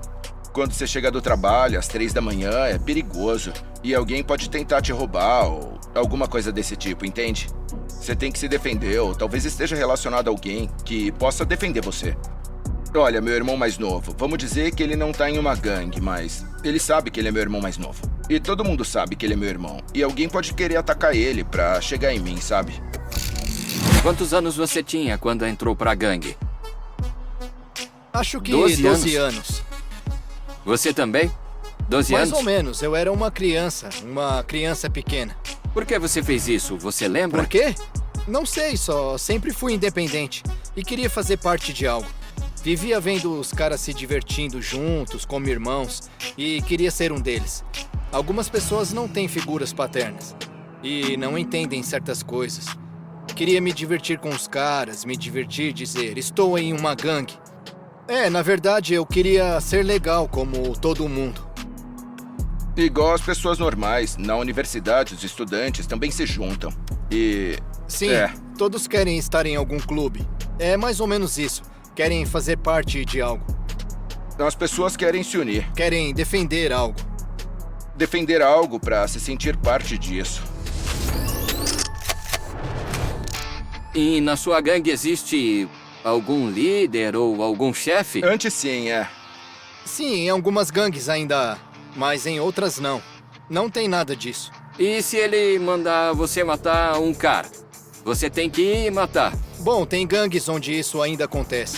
quando você chega do trabalho às 3 da manhã é perigoso. E alguém pode tentar te roubar ou alguma coisa desse tipo, entende? Você tem que se defender ou talvez esteja relacionado a alguém que possa defender você. Olha, meu irmão mais novo, vamos dizer que ele não tá em uma gangue, mas ele sabe que ele é meu irmão mais novo. E todo mundo sabe que ele é meu irmão. E alguém pode querer atacar ele pra chegar em mim, sabe? Quantos anos você tinha quando entrou pra gangue? Acho que 12 anos. Você também? 12 anos? Mais ou menos. Eu era uma criança pequena. Por que você fez isso? Você lembra? Por quê? Não sei, só sempre fui independente e queria fazer parte de algo. Vivia vendo os caras se divertindo juntos, como irmãos, e queria ser um deles. Algumas pessoas não têm figuras paternas e não entendem certas coisas. Queria me divertir com os caras, me divertir, dizer, estou em uma gangue. Na verdade, eu queria ser legal como todo mundo. Igual as pessoas normais. Na universidade, os estudantes também se juntam. E... Sim, todos querem estar em algum clube. É mais ou menos isso. Querem fazer parte de algo. As pessoas querem se unir. Querem defender algo. Defender algo pra se sentir parte disso. E na sua gangue existe algum líder ou algum chefe? Antes sim, é. Sim, em algumas gangues ainda há, mas em outras não. Não tem nada disso. E se ele mandar você matar um cara? Você tem que ir e matar. Bom, tem gangues onde isso ainda acontece.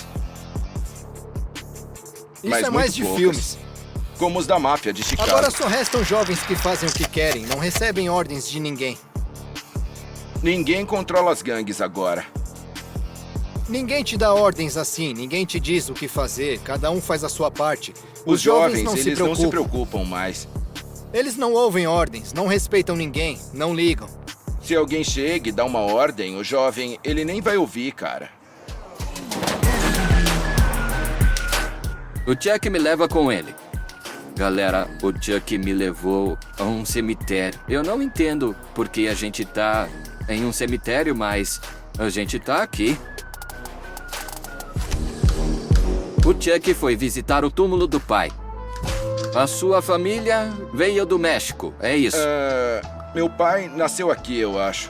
Isso Mas é mais muito de poucas. filmes. Como os da máfia de Chicago. Agora só restam jovens que fazem o que querem, não recebem ordens de ninguém. Ninguém controla as gangues agora. Ninguém te dá ordens assim, ninguém te diz o que fazer, cada um faz a sua parte. Os jovens, não eles não se preocupam mais. Eles não ouvem ordens, não respeitam ninguém, não ligam. Se alguém chega e dá uma ordem, o jovem, ele nem vai ouvir, cara. O Chuck me leva com ele. Galera, o Chuck me levou a um cemitério. Eu não entendo porque a gente tá em um cemitério, mas a gente tá aqui. O Chuck foi visitar o túmulo do pai. A sua família veio do México, é isso? Meu pai nasceu aqui, eu acho.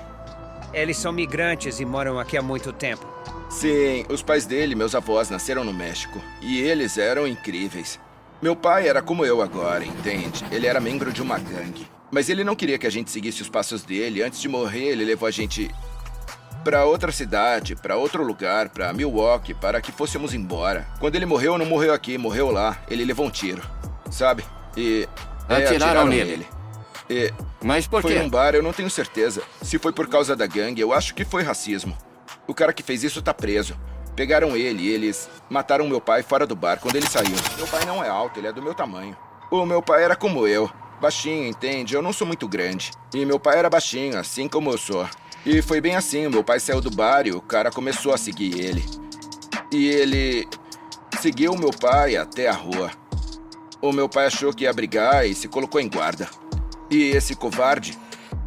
Eles são migrantes e moram aqui há muito tempo. Sim, os pais dele, meus avós, nasceram no México. E eles eram incríveis. Meu pai era como eu agora, entende? Ele era membro de uma gangue. Mas ele não queria que a gente seguisse os passos dele. Antes de morrer, ele levou a gente pra outra cidade, pra outro lugar, pra Milwaukee, para que fôssemos embora. Quando ele morreu, não morreu aqui, morreu lá. Ele levou um tiro, sabe? E... atiraram nele. Mas por quê? Foi num bar, eu não tenho certeza. Se foi por causa da gangue, eu acho que foi racismo. O cara que fez isso tá preso. Pegaram ele e eles mataram meu pai fora do bar quando ele saiu. Meu pai não é alto, ele é do meu tamanho. O meu pai era como eu. Baixinho, entende? Eu não sou muito grande. E meu pai era baixinho, assim como eu sou. E foi bem assim, meu pai saiu do bar e o cara começou a seguir ele. E ele seguiu meu pai até a rua. O meu pai achou que ia brigar e se colocou em guarda. E esse covarde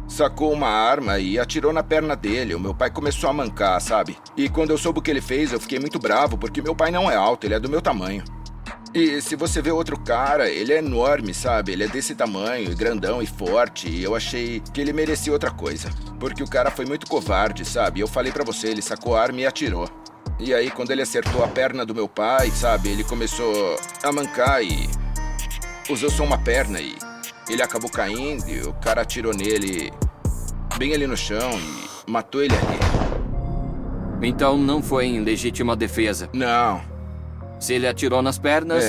sacou uma arma e atirou na perna dele. O meu pai começou a mancar, sabe? E quando eu soube o que ele fez, eu fiquei muito bravo, porque meu pai não é alto, ele é do meu tamanho. E se você vê outro cara, ele é enorme, sabe? Ele é desse tamanho, grandão e forte. E eu achei que ele merecia outra coisa. Porque o cara foi muito covarde, sabe? Eu falei pra você, ele sacou a arma e atirou. E aí, quando ele acertou a perna do meu pai, sabe? Ele começou a mancar e usou só uma perna e ele acabou caindo e o cara atirou nele, bem ali no chão e matou ele ali. Então não foi em legítima defesa? Não. Se ele atirou nas pernas,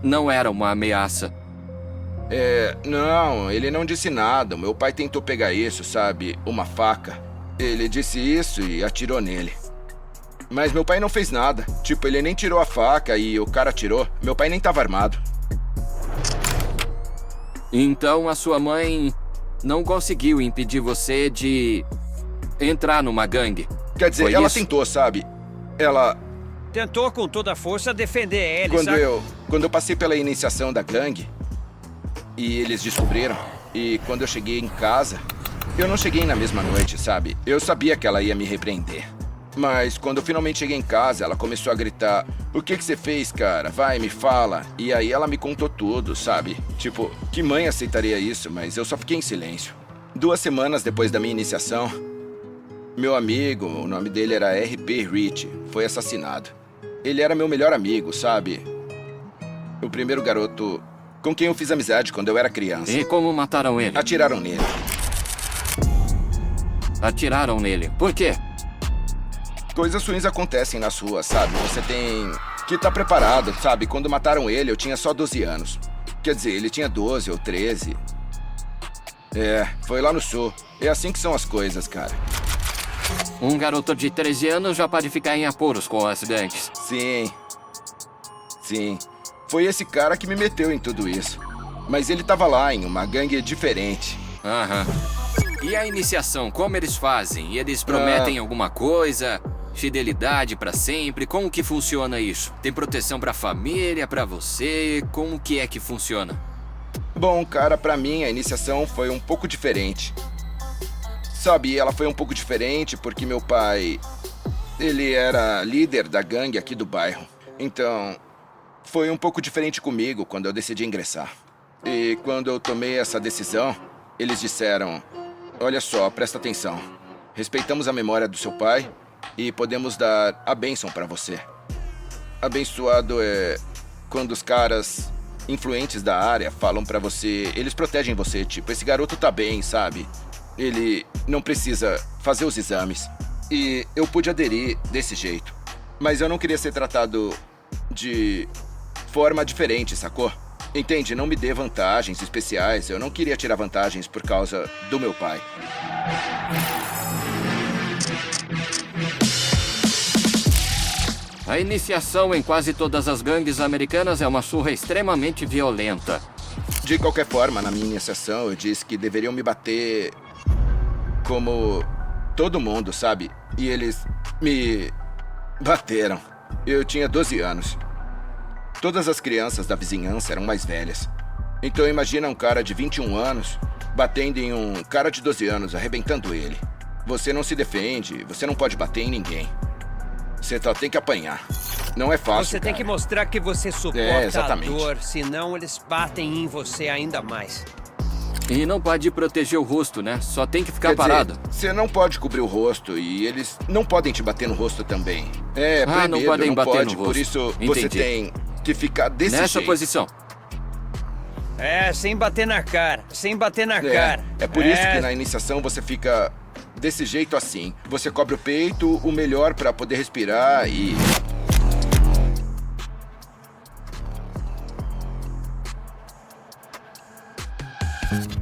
não era uma ameaça? Não, ele não disse nada. O meu pai tentou pegar isso, sabe? Uma faca. Ele disse isso e atirou nele. Mas meu pai não fez nada. Tipo, ele nem tirou a faca e o cara atirou. Meu pai nem tava armado. Então a sua mãe não conseguiu impedir você de entrar numa gangue? Quer dizer, ela tentou, sabe? Ela tentou com toda a força defender ele, sabe? Quando eu passei pela iniciação da gangue e eles descobriram, e quando eu cheguei em casa, eu não cheguei na mesma noite, sabe? Eu sabia que ela ia me repreender. Mas quando eu finalmente cheguei em casa, ela começou a gritar: "O que você fez, cara? Vai, me fala." E aí ela me contou tudo, sabe? Tipo, que mãe aceitaria isso? Mas eu só fiquei em silêncio. 2 semanas depois da minha iniciação, meu amigo, o nome dele era R.P. Rich, foi assassinado. Ele era meu melhor amigo, sabe? O primeiro garoto com quem eu fiz amizade quando eu era criança. E como mataram ele? Atiraram nele. Atiraram nele? Por quê? Coisas ruins acontecem nas ruas, sabe? Você tem que estar preparado, sabe? Quando mataram ele, eu tinha só 12 anos. Quer dizer, ele tinha 12 ou 13. Foi lá no sul. É assim que são as coisas, cara. Um garoto de 13 anos já pode ficar em apuros com as gangues. Sim. Foi esse cara que me meteu em tudo isso. Mas ele tava lá em uma gangue diferente. E a iniciação, como eles fazem? Eles prometem alguma coisa? Fidelidade pra sempre? Como que funciona isso? Tem proteção pra família, pra você? Como que é que funciona? Bom, cara, pra mim a iniciação foi um pouco diferente. Sabe, ela foi um pouco diferente porque meu pai, ele era líder da gangue aqui do bairro. Então, foi um pouco diferente comigo quando eu decidi ingressar. E quando eu tomei essa decisão, eles disseram: "Olha só, presta atenção. Respeitamos a memória do seu pai e podemos dar a bênção pra você." Abençoado é quando os caras influentes da área falam pra você, eles protegem você, tipo, esse garoto tá bem, sabe? Ele não precisa fazer os exames. E eu pude aderir desse jeito. Mas eu não queria ser tratado de forma diferente, sacou? Entende? Não me dê vantagens especiais. Eu não queria tirar vantagens por causa do meu pai. A iniciação em quase todas as gangues americanas é uma surra extremamente violenta. De qualquer forma, na minha iniciação, eu disse que deveriam me bater como todo mundo, sabe? E eles me bateram. Eu tinha 12 anos. Todas as crianças da vizinhança eram mais velhas. Então imagina um cara de 21 anos batendo em um cara de 12 anos, arrebentando ele. Você não se defende, você não pode bater em ninguém. Você só tem que apanhar. Não é fácil, Você tem cara. que mostrar que você suporta a exatamente. dor, senão eles batem em você ainda mais. E não pode proteger o rosto, né? Só tem que ficar Quer dizer, parado. você não pode cobrir o rosto e eles não podem te bater no rosto também. É, proibido, não podem bater pode, no rosto. por isso Entendi. você tem que ficar desse Nessa jeito. posição. É, sem bater na cara. Sem bater na cara. É por isso que na iniciação você fica desse jeito assim. Você cobre o peito, o melhor pra poder respirar e...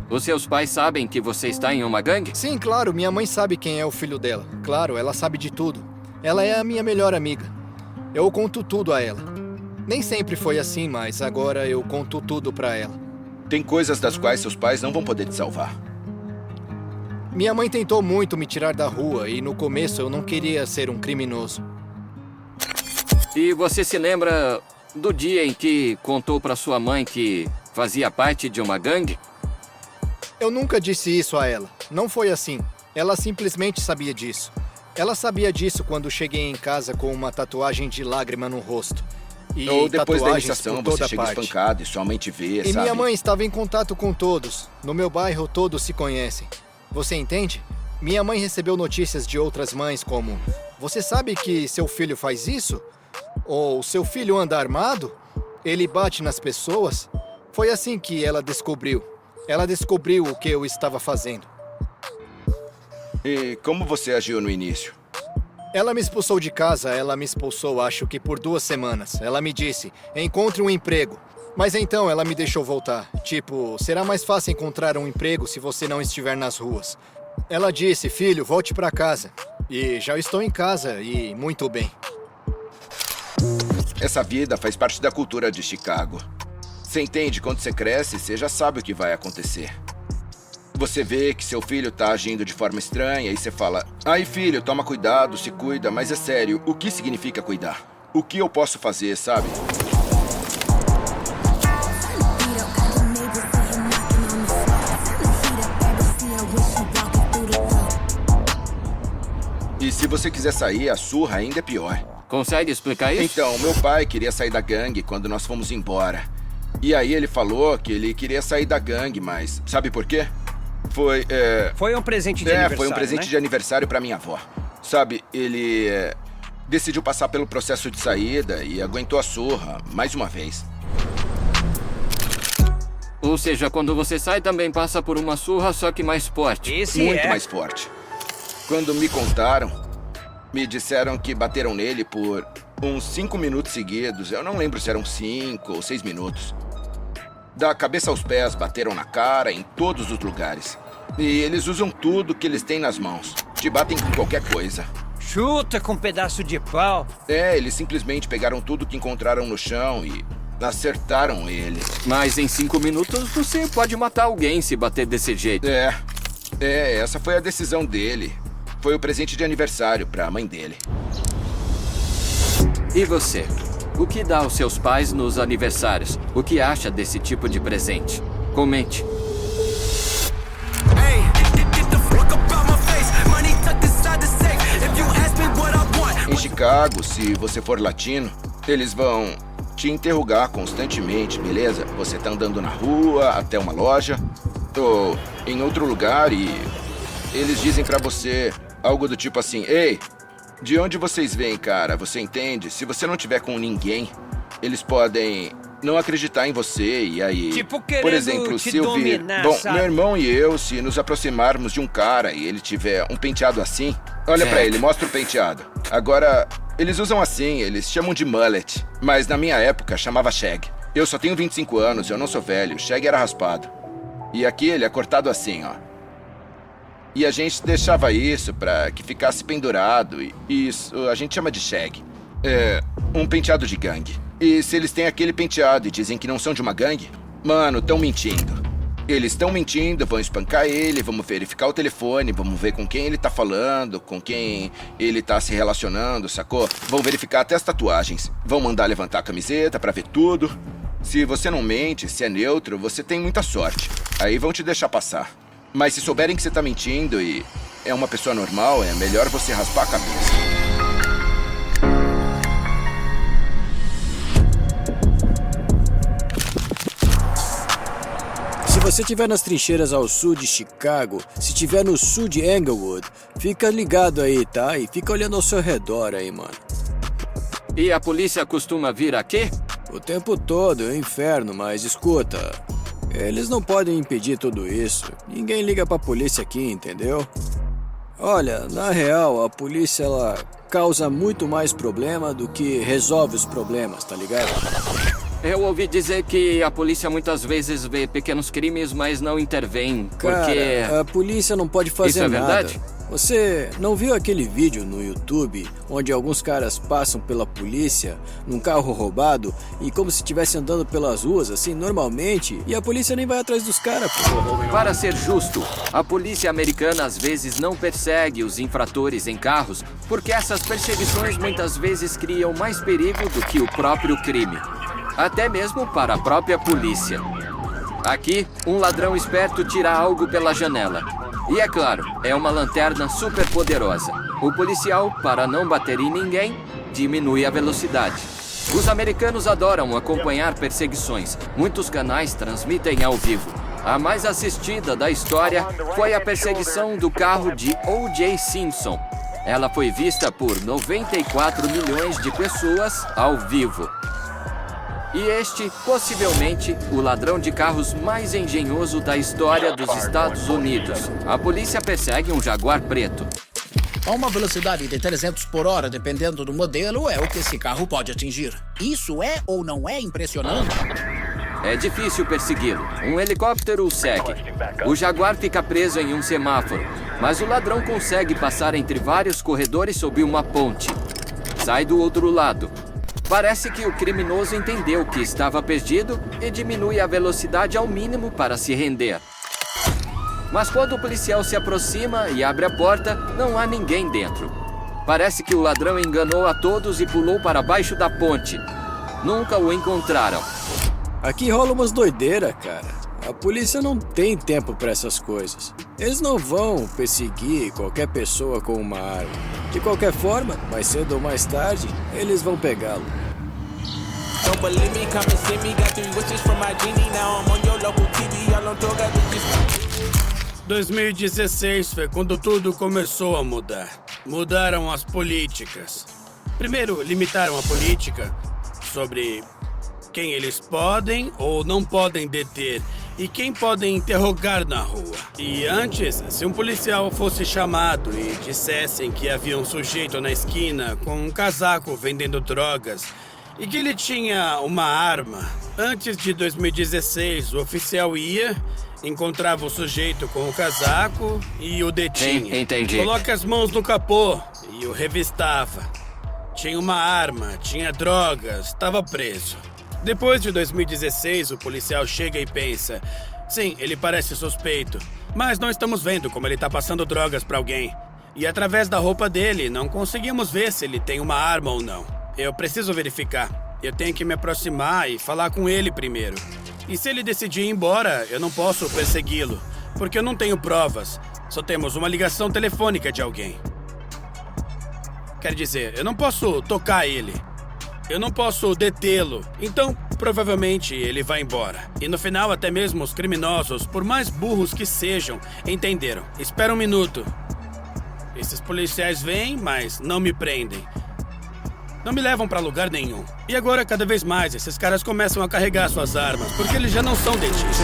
Os seus pais sabem que você está em uma gangue? Sim, claro. Minha mãe sabe quem é o filho dela. Claro, ela sabe de tudo. Ela é a minha melhor amiga. Eu conto tudo a ela. Nem sempre foi assim, mas agora eu conto tudo pra ela. Tem coisas das quais seus pais não vão poder te salvar. Minha mãe tentou muito me tirar da rua e no começo eu não queria ser um criminoso. E você se lembra do dia em que contou pra sua mãe que fazia parte de uma gangue? Eu nunca disse isso a ela. Não foi assim. Ela simplesmente sabia disso. Ela sabia disso quando cheguei em casa com uma tatuagem de lágrima no rosto. E ou depois da tatuagens iniciação por você toda chega parte. espancado e sua mãe te vê, E sabe? minha mãe estava em contato com todos. No meu bairro todos se conhecem. Você entende? Minha mãe recebeu notícias de outras mães como: você sabe que seu filho faz isso? Ou seu filho anda armado? Ele bate nas pessoas? Foi assim que ela descobriu. Ela descobriu o que eu estava fazendo. E como você agiu no início? Ela me expulsou de casa, ela me expulsou acho que por 2 semanas. Ela me disse, encontre um emprego. Mas então ela me deixou voltar. Tipo, será mais fácil encontrar um emprego se você não estiver nas ruas. Ela disse, filho, volte pra casa. E já estou em casa e muito bem. Essa vida faz parte da cultura de Chicago. Você entende, quando você cresce, você já sabe o que vai acontecer. Você vê que seu filho tá agindo de forma estranha e você fala: ai filho, toma cuidado, se cuida, mas é sério, o que significa cuidar? O que eu posso fazer, sabe? E se você quiser sair, a surra ainda é pior. Consegue explicar isso? Então, meu pai queria sair da gangue quando nós fomos embora. E aí ele falou que ele queria sair da gangue, mas sabe por quê? Foi um presente de aniversário, foi um presente né? de aniversário pra minha avó. Sabe, ele decidiu passar pelo processo de saída e aguentou a surra mais uma vez. Ou seja, quando você sai também passa por uma surra, só que mais forte. Muito mais forte. Quando me contaram, me disseram que bateram nele por uns 5 minutos seguidos. Eu não lembro se eram 5 ou 6 minutos. Da cabeça aos pés, bateram na cara, em todos os lugares. E eles usam tudo que eles têm nas mãos. Te batem com qualquer coisa. Chuta com um pedaço de pau. Eles simplesmente pegaram tudo que encontraram no chão e acertaram ele. Mas em 5 minutos você pode matar alguém se bater desse jeito. Essa foi a decisão dele. Foi o presente de aniversário pra mãe dele. E você? O que dá aos seus pais nos aniversários? O que acha desse tipo de presente? Comente. Em Chicago, se você for latino, eles vão te interrogar constantemente, beleza? Você tá andando na rua, até uma loja, ou em outro lugar e eles dizem pra você algo do tipo assim: ei, de onde vocês vêm, cara? Você entende? Se você não tiver com ninguém, eles podem não acreditar em você e aí... Tipo, querendo por exemplo, te se eu vir... dominar, Bom, sabe? meu irmão e eu, se nos aproximarmos de um cara e ele tiver um penteado assim, olha pra ele, mostra o penteado. Agora, eles usam assim, eles chamam de mullet, mas na minha época chamava shag. Eu só tenho 25 anos, eu não sou velho, shag era raspado. E aqui ele é cortado assim, ó. E a gente deixava isso pra que ficasse pendurado. E isso a gente chama de shag. É um penteado de gangue. E se eles têm aquele penteado e dizem que não são de uma gangue, mano, tão mentindo. Eles estão mentindo, vão espancar ele, vamos verificar o telefone, vamos ver com quem ele tá falando, com quem ele tá se relacionando, sacou? Vão verificar até as tatuagens. Vão mandar levantar a camiseta pra ver tudo. Se você não mente, se é neutro, você tem muita sorte. Aí vão te deixar passar. Mas se souberem que você tá mentindo e é uma pessoa normal, é melhor você raspar a cabeça. você estiver nas trincheiras ao sul de Chicago, se estiver no sul de Englewood, fica ligado aí, tá? E fica olhando ao seu redor aí, mano. E a polícia costuma vir aqui? O tempo todo, é um inferno, mas escuta... Eles não podem impedir tudo isso. Ninguém liga pra polícia aqui, entendeu? Olha, na real, a polícia, ela causa muito mais problema do que resolve os problemas, tá ligado? Eu ouvi dizer que a polícia muitas vezes vê pequenos crimes, mas não intervém, porque... Cara, a polícia não pode fazer Isso é nada. verdade? Você não viu aquele vídeo no YouTube onde alguns caras passam pela polícia num carro roubado e como se estivesse andando pelas ruas, assim, normalmente, e a polícia nem vai atrás dos caras, pô. Para ser justo, a polícia americana às vezes não persegue os infratores em carros, porque essas perseguições muitas vezes criam mais perigo do que o próprio crime. Até mesmo para a própria polícia. Aqui, um ladrão esperto tira algo pela janela. E é claro, é uma lanterna super poderosa. O policial, para não bater em ninguém, diminui a velocidade. Os americanos adoram acompanhar perseguições. Muitos canais transmitem ao vivo. A mais assistida da história foi a perseguição do carro de O.J. Simpson. Ela foi vista por 94 milhões de pessoas ao vivo. E este, possivelmente, o ladrão de carros mais engenhoso da história dos Estados Unidos. A polícia persegue um Jaguar preto. A uma velocidade de 300 por hora, dependendo do modelo, é o que esse carro pode atingir. Isso é ou não é impressionante? É difícil persegui-lo. Um helicóptero o segue. O Jaguar fica preso em um semáforo, mas o ladrão consegue passar entre vários corredores sob uma ponte. Sai do outro lado. Parece que o criminoso entendeu que estava perdido e diminui a velocidade ao mínimo para se render. Mas quando o policial se aproxima e abre a porta, não há ninguém dentro. Parece que o ladrão enganou a todos e pulou para baixo da ponte. Nunca o encontraram. Aqui rola umas doideiras, cara. A polícia não tem tempo pra essas coisas. Eles não vão perseguir qualquer pessoa com uma arma. De qualquer forma, mais cedo ou mais tarde, eles vão pegá-lo. 2016 foi quando tudo começou a mudar. Mudaram as políticas. Primeiro, limitaram a política sobre quem eles podem ou não podem deter e quem podem interrogar na rua. E antes, se um policial fosse chamado e dissessem que havia um sujeito na esquina com um casaco vendendo drogas e que ele tinha uma arma, antes de 2016 o oficial ia, encontrava o sujeito com o casaco e o detinha. Entendi. Coloca as mãos no capô e o revistava. Tinha uma arma, tinha drogas, estava preso. Depois de 2016, o policial chega e pensa: sim, ele parece suspeito, mas não estamos vendo como ele está passando drogas para alguém. E através da roupa dele, não conseguimos ver se ele tem uma arma ou não. Eu preciso verificar. Eu tenho que me aproximar e falar com ele primeiro. E se ele decidir ir embora, eu não posso persegui-lo, porque eu não tenho provas. Só temos uma ligação telefônica de alguém. Quer dizer, eu não posso tocar ele. Eu não posso detê-lo, então provavelmente ele vai embora. E no final, até mesmo os criminosos, por mais burros que sejam, entenderam. Espera um minuto. Esses policiais vêm, mas não me prendem. Não me levam pra lugar nenhum. E agora, cada vez mais, esses caras começam a carregar suas armas, porque eles já não são detidos.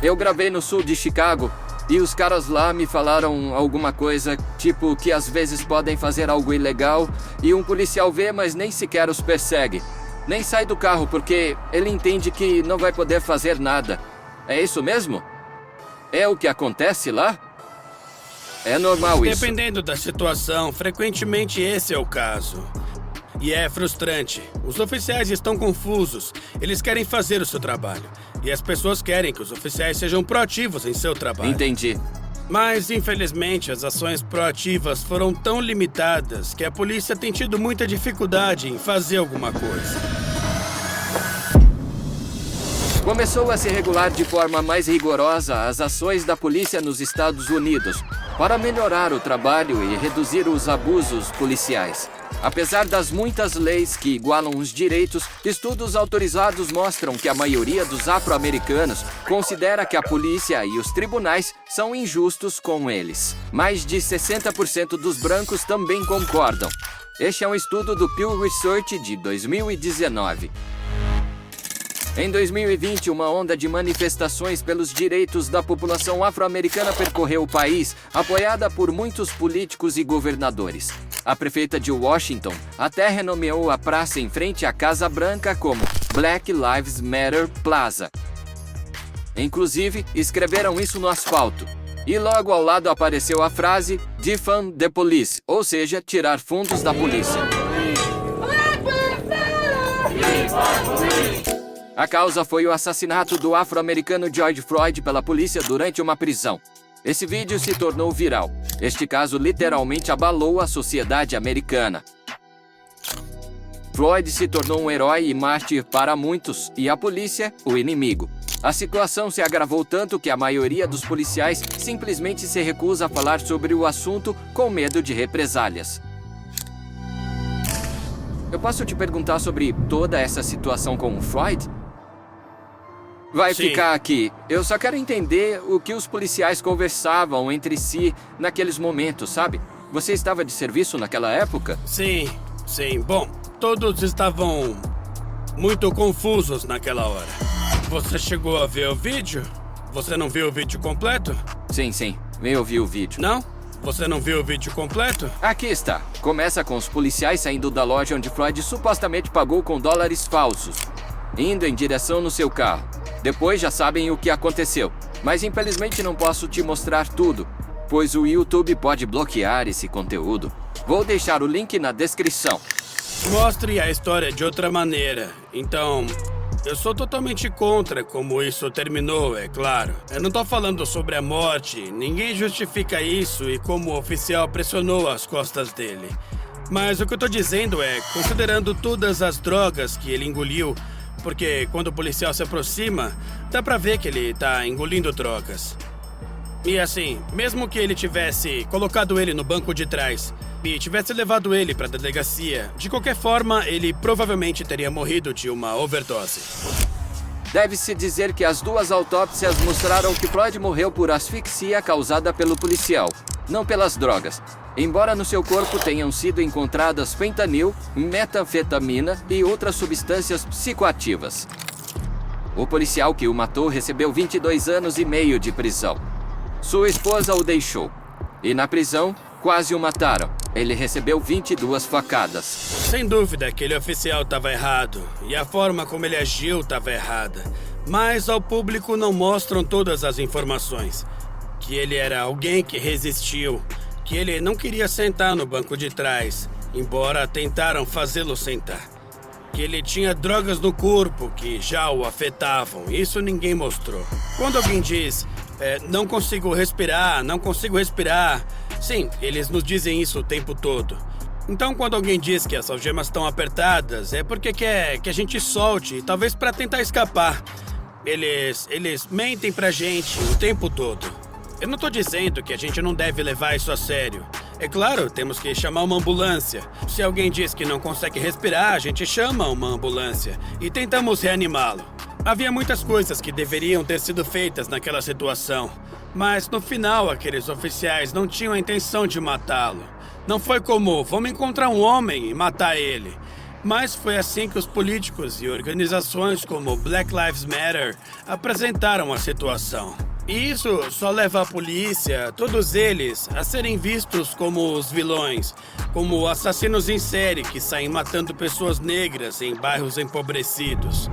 Eu gravei no sul de Chicago. E os caras lá me falaram alguma coisa, tipo que às vezes podem fazer algo ilegal e um policial vê, mas nem sequer os persegue. Nem sai do carro porque ele entende que não vai poder fazer nada. É isso mesmo? É o que acontece lá? É normal isso. Dependendo da situação, frequentemente esse é o caso. E é frustrante. Os oficiais estão confusos. Eles querem fazer o seu trabalho. E as pessoas querem que os oficiais sejam proativos em seu trabalho. Entendi. Mas, infelizmente, as ações proativas foram tão limitadas que a polícia tem tido muita dificuldade em fazer alguma coisa. Começou a se regular de forma mais rigorosa as ações da polícia nos Estados Unidos para melhorar o trabalho e reduzir os abusos policiais. Apesar das muitas leis que igualam os direitos, estudos autorizados mostram que a maioria dos afro-americanos considera que a polícia e os tribunais são injustos com eles. Mais de 60% dos brancos também concordam. Este é um estudo do Pew Research de 2019. Em 2020, uma onda de manifestações pelos direitos da população afro-americana percorreu o país, apoiada por muitos políticos e governadores. A prefeita de Washington até renomeou a praça em frente à Casa Branca como Black Lives Matter Plaza. Inclusive, escreveram isso no asfalto. E logo ao lado apareceu a frase Defund the Police, ou seja, tirar fundos da polícia. A causa foi o assassinato do afro-americano George Floyd pela polícia durante uma prisão. Esse vídeo se tornou viral. Este caso literalmente abalou a sociedade americana. Floyd se tornou um herói e mártir para muitos, e a polícia, o inimigo. A situação se agravou tanto que a maioria dos policiais simplesmente se recusa a falar sobre o assunto com medo de represálias. Eu posso te perguntar sobre toda essa situação com o Floyd? Vai ficar aqui. Eu só quero entender o que os policiais conversavam entre si naqueles momentos, sabe? Você estava de serviço naquela época? Sim. Bom, todos estavam muito confusos naquela hora. Você chegou a ver o vídeo? Você não viu o vídeo completo? Sim. Eu vi o vídeo. Não? Você não viu o vídeo completo? Aqui está. Começa com os policiais saindo da loja onde Floyd supostamente pagou com dólares falsos, indo em direção no seu carro. Depois já sabem o que aconteceu, mas infelizmente não posso te mostrar tudo, pois o YouTube pode bloquear esse conteúdo. Vou deixar o link na descrição. Mostre a história de outra maneira. Então, eu sou totalmente contra como isso terminou, é claro. Eu não tô falando sobre a morte, ninguém justifica isso e como o oficial pressionou as costas dele. Mas o que eu tô dizendo é, considerando todas as drogas que ele engoliu, porque quando o policial se aproxima, dá pra ver que ele tá engolindo drogas. E assim, mesmo que ele tivesse colocado ele no banco de trás e tivesse levado ele pra delegacia, de qualquer forma, ele provavelmente teria morrido de uma overdose. Deve-se dizer que as duas autópsias mostraram que Floyd morreu por asfixia causada pelo policial, não pelas drogas. Embora no seu corpo tenham sido encontradas fentanil, metanfetamina e outras substâncias psicoativas. O policial que o matou recebeu 22 anos e meio de prisão. Sua esposa o deixou. E na prisão, quase o mataram. Ele recebeu 22 facadas. Sem dúvida, aquele oficial estava errado. E a forma como ele agiu estava errada. Mas ao público não mostram todas as informações. Que ele era alguém que resistiu. Que ele não queria sentar no banco de trás, embora tentaram fazê-lo sentar. Que ele tinha drogas no corpo que já o afetavam. Isso ninguém mostrou. Quando alguém diz, não consigo respirar, sim, eles nos dizem isso o tempo todo. Então, quando alguém diz que as algemas estão apertadas, é porque quer que a gente solte, talvez para tentar escapar. Eles mentem pra gente o tempo todo. Eu não tô dizendo que a gente não deve levar isso a sério. É claro, temos que chamar uma ambulância. Se alguém diz que não consegue respirar, a gente chama uma ambulância e tentamos reanimá-lo. Havia muitas coisas que deveriam ter sido feitas naquela situação, mas no final aqueles oficiais não tinham a intenção de matá-lo. Não foi como, vamos encontrar um homem e matar ele. Mas foi assim que os políticos e organizações como Black Lives Matter apresentaram a situação. E isso só leva a polícia, todos eles, a serem vistos como os vilões, como assassinos em série que saem matando pessoas negras em bairros empobrecidos.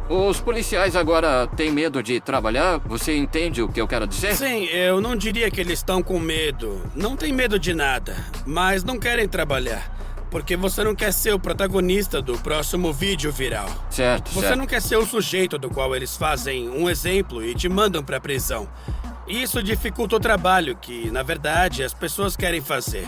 Os policiais agora têm medo de trabalhar? Você entende o que eu quero dizer? Sim, eu não diria que eles estão com medo. Não tem medo de nada, mas não querem trabalhar. Porque você não quer ser o protagonista do próximo vídeo viral. Certo. Você não quer ser o sujeito do qual eles fazem um exemplo e te mandam pra prisão. Isso dificulta o trabalho que, na verdade, as pessoas querem fazer.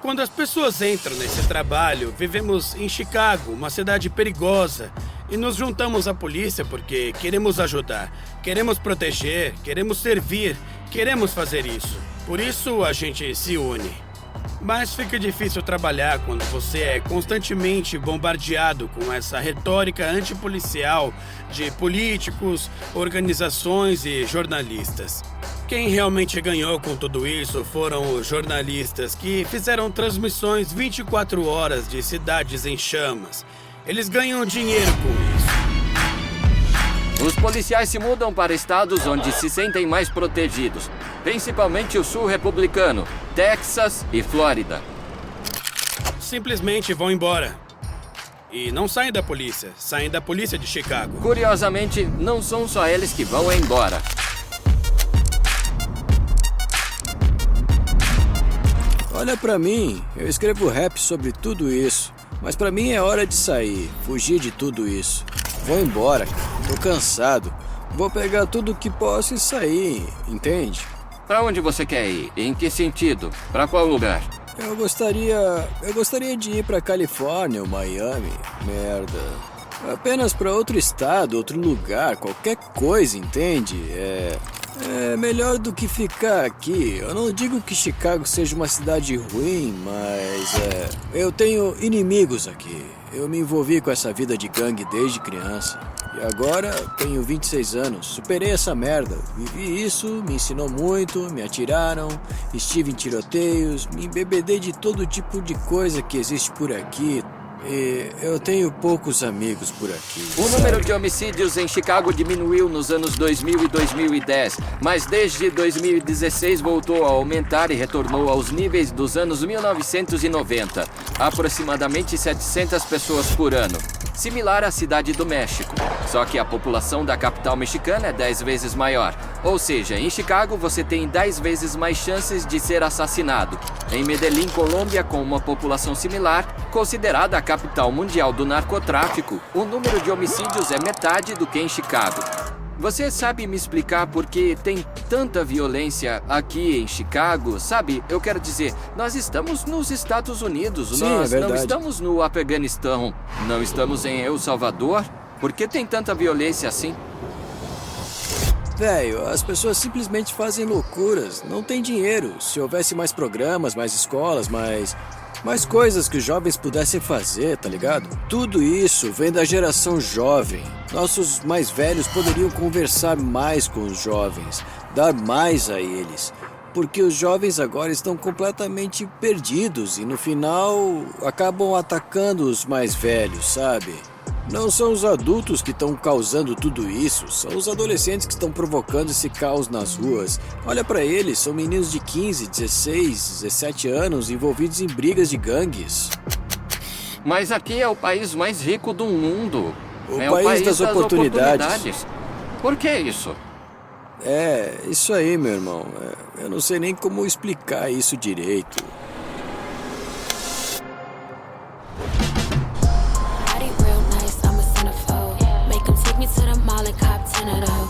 Quando as pessoas entram nesse trabalho, vivemos em Chicago, uma cidade perigosa, E nos juntamos à polícia porque queremos ajudar, queremos proteger, queremos servir, queremos fazer isso. Por isso a gente se une. Mas fica difícil trabalhar quando você é constantemente bombardeado com essa retórica antipolicial de políticos, organizações e jornalistas. Quem realmente ganhou com tudo isso foram os jornalistas que fizeram transmissões 24 horas de cidades em chamas. Eles ganham dinheiro com isso. Os policiais se mudam para estados onde se sentem mais protegidos, principalmente o sul republicano, Texas e Flórida. Simplesmente vão embora. E não saem da polícia, saem da polícia de Chicago. Curiosamente, não são só eles que vão embora. Olha pra mim, eu escrevo rap sobre tudo isso. Mas pra mim é hora de sair, fugir de tudo isso. Vou embora, cara. Tô cansado. Vou pegar tudo que posso e sair, entende? Pra onde você quer ir? Em que sentido? Pra qual lugar? Eu gostaria de ir pra Califórnia ou Miami. Merda. Apenas pra outro estado, outro lugar, qualquer coisa, entende? É melhor do que ficar aqui. Eu não digo que Chicago seja uma cidade ruim, mas eu tenho inimigos aqui. Eu me envolvi com essa vida de gangue desde criança. E agora tenho 26 anos. Superei essa merda. Vivi isso, me ensinou muito, me atiraram, estive em tiroteios, me embebedei de todo tipo de coisa que existe por aqui. E eu tenho poucos amigos por aqui. O número de homicídios em Chicago diminuiu nos anos 2000 e 2010, mas desde 2016 voltou a aumentar e retornou aos níveis dos anos 1990, aproximadamente 700 pessoas por ano, similar à Cidade do México. Só que a população da capital mexicana é 10 vezes maior, ou seja, em Chicago você tem 10 vezes mais chances de ser assassinado. Em Medellín, Colômbia, com uma população similar, considerada a capital mundial do narcotráfico, o número de homicídios é metade do que em Chicago. Você sabe me explicar por que tem tanta violência aqui em Chicago? Sabe, eu quero dizer, nós estamos nos Estados Unidos, Sim, nós é não verdade. estamos no Afeganistão, não estamos em El Salvador. Por que tem tanta violência assim? Velho, as pessoas simplesmente fazem loucuras. Não tem dinheiro. Se houvesse mais programas, mais escolas, mais coisas que os jovens pudessem fazer, tá ligado? Tudo isso vem da geração jovem. Nossos mais velhos poderiam conversar mais com os jovens, dar mais a eles. Porque os jovens agora estão completamente perdidos e no final acabam atacando os mais velhos, sabe? Não são os adultos que estão causando tudo isso, são os adolescentes que estão provocando esse caos nas ruas. Olha pra eles, são meninos de 15, 16, 17 anos envolvidos em brigas de gangues. Mas aqui é o país mais rico do mundo. O país das oportunidades. Por que isso? É, isso aí, meu irmão. Eu não sei nem como explicar isso direito.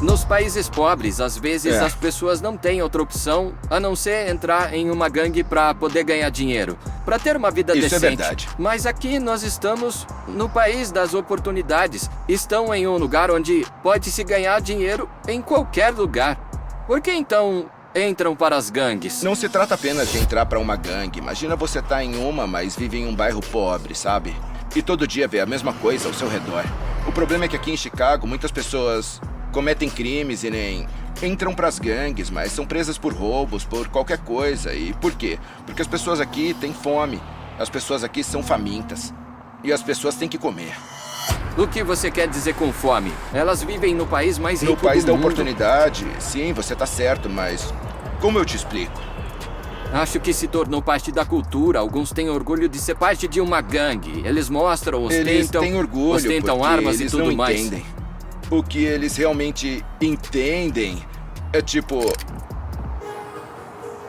Nos países pobres, às vezes as pessoas não têm outra opção a não ser entrar em uma gangue para poder ganhar dinheiro, para ter uma vida decente. Isso é verdade. Mas aqui nós estamos no país das oportunidades. Estão em um lugar onde pode-se ganhar dinheiro em qualquer lugar. Por que então entram para as gangues? Não se trata apenas de entrar para uma gangue. Imagina você tá em uma, mas vive em um bairro pobre, sabe? E todo dia vê a mesma coisa ao seu redor. O problema é que aqui em Chicago, muitas pessoas cometem crimes e nem entram pras gangues, mas são presas por roubos, por qualquer coisa. E por quê? Porque as pessoas aqui têm fome. As pessoas aqui são famintas. E as pessoas têm que comer. O que você quer dizer com fome? Elas vivem no país mais rico do mundo. No país da oportunidade, sim, você tá certo, mas como eu te explico? Acho que se tornou parte da cultura. Alguns têm orgulho de ser parte de uma gangue. Eles mostram, Eles têm orgulho ostentam armas eles e tudo não mais. Entendem. O que eles realmente entendem é tipo...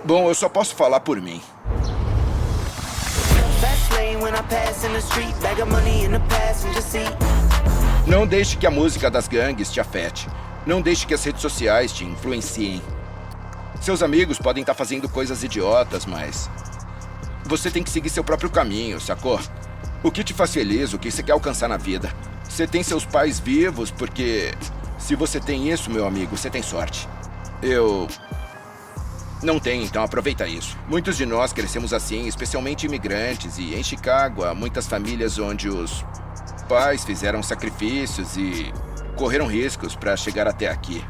Bom, eu só posso falar por mim. Não deixe que a música das gangues te afete. Não deixe que as redes sociais te influenciem. Seus amigos podem estar fazendo coisas idiotas, mas você tem que seguir seu próprio caminho, sacou? O que te faz feliz? O que você quer alcançar na vida? Você tem seus pais vivos porque... Se você tem isso, meu amigo, você tem sorte. Eu... não tenho, então aproveita isso. Muitos de nós crescemos assim, especialmente imigrantes. E em Chicago, há muitas famílias onde os pais fizeram sacrifícios e correram riscos para chegar até aqui.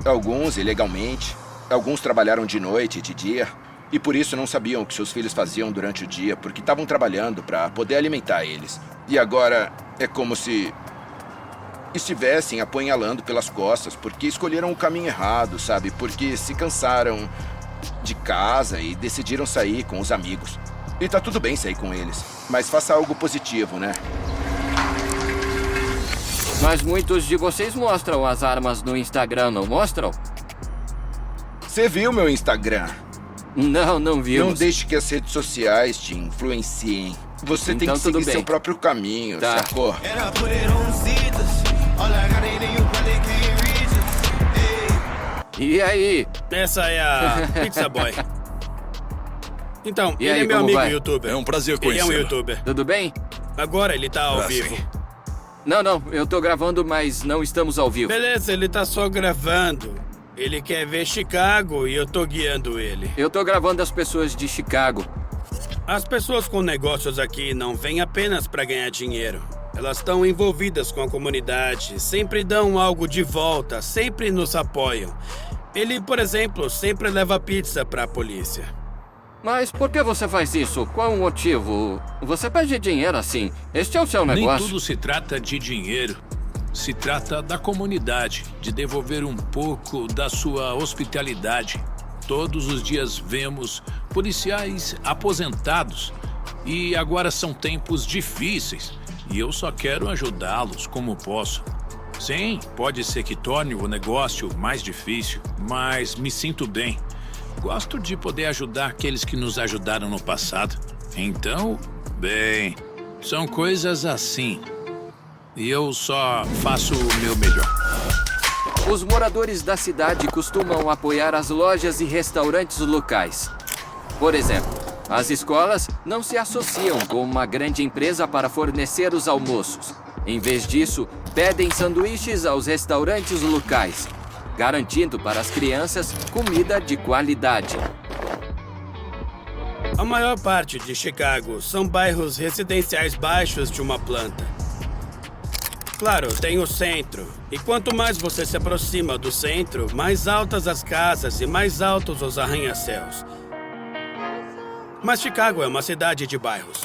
Alguns ilegalmente, alguns trabalharam de noite e de dia. E por isso não sabiam o que seus filhos faziam durante o dia, porque estavam trabalhando para poder alimentar eles. E agora é como se estivessem apunhalando pelas costas, porque escolheram o caminho errado, sabe? Porque se cansaram de casa e decidiram sair com os amigos. E tá tudo bem sair com eles, mas faça algo positivo, né? Mas muitos de vocês mostram as armas no Instagram, não mostram? Você viu meu Instagram? Não, não vimos. Não deixe que as redes sociais te influenciem. Você tem que seguir seu próprio caminho, sacou? E aí? Essa é a Pizza Boy. Então, E ele aí, é meu como amigo vai? youtuber. É um prazer Ele é um conhecê-lo. youtuber. Tudo bem? Agora ele tá ao vivo. Não, eu tô gravando, mas não estamos ao vivo. Beleza, ele tá só gravando. Ele quer ver Chicago e eu tô guiando ele. Eu tô gravando as pessoas de Chicago. As pessoas com negócios aqui não vêm apenas para ganhar dinheiro. Elas estão envolvidas com a comunidade, sempre dão algo de volta, sempre nos apoiam. Ele, por exemplo, sempre leva pizza para a polícia. Mas por que você faz isso? Qual o motivo? Você pede dinheiro assim. Este é o seu Nem negócio. tudo se trata de dinheiro. Se trata da comunidade, de devolver um pouco da sua hospitalidade. Todos os dias vemos policiais aposentados e agora são tempos difíceis e eu só quero ajudá-los como posso. Sim, pode ser que torne o negócio mais difícil, mas me sinto bem. Gosto de poder ajudar aqueles que nos ajudaram no passado. Então, bem, são coisas assim. E eu só faço o meu melhor. Os moradores da cidade costumam apoiar as lojas e restaurantes locais. Por exemplo, as escolas não se associam com uma grande empresa para fornecer os almoços. Em vez disso, pedem sanduíches aos restaurantes locais, garantindo para as crianças comida de qualidade. A maior parte de Chicago são bairros residenciais baixos de uma planta. Claro, tem o centro. E quanto mais você se aproxima do centro, mais altas as casas e mais altos os arranha-céus. Mas Chicago é uma cidade de bairros.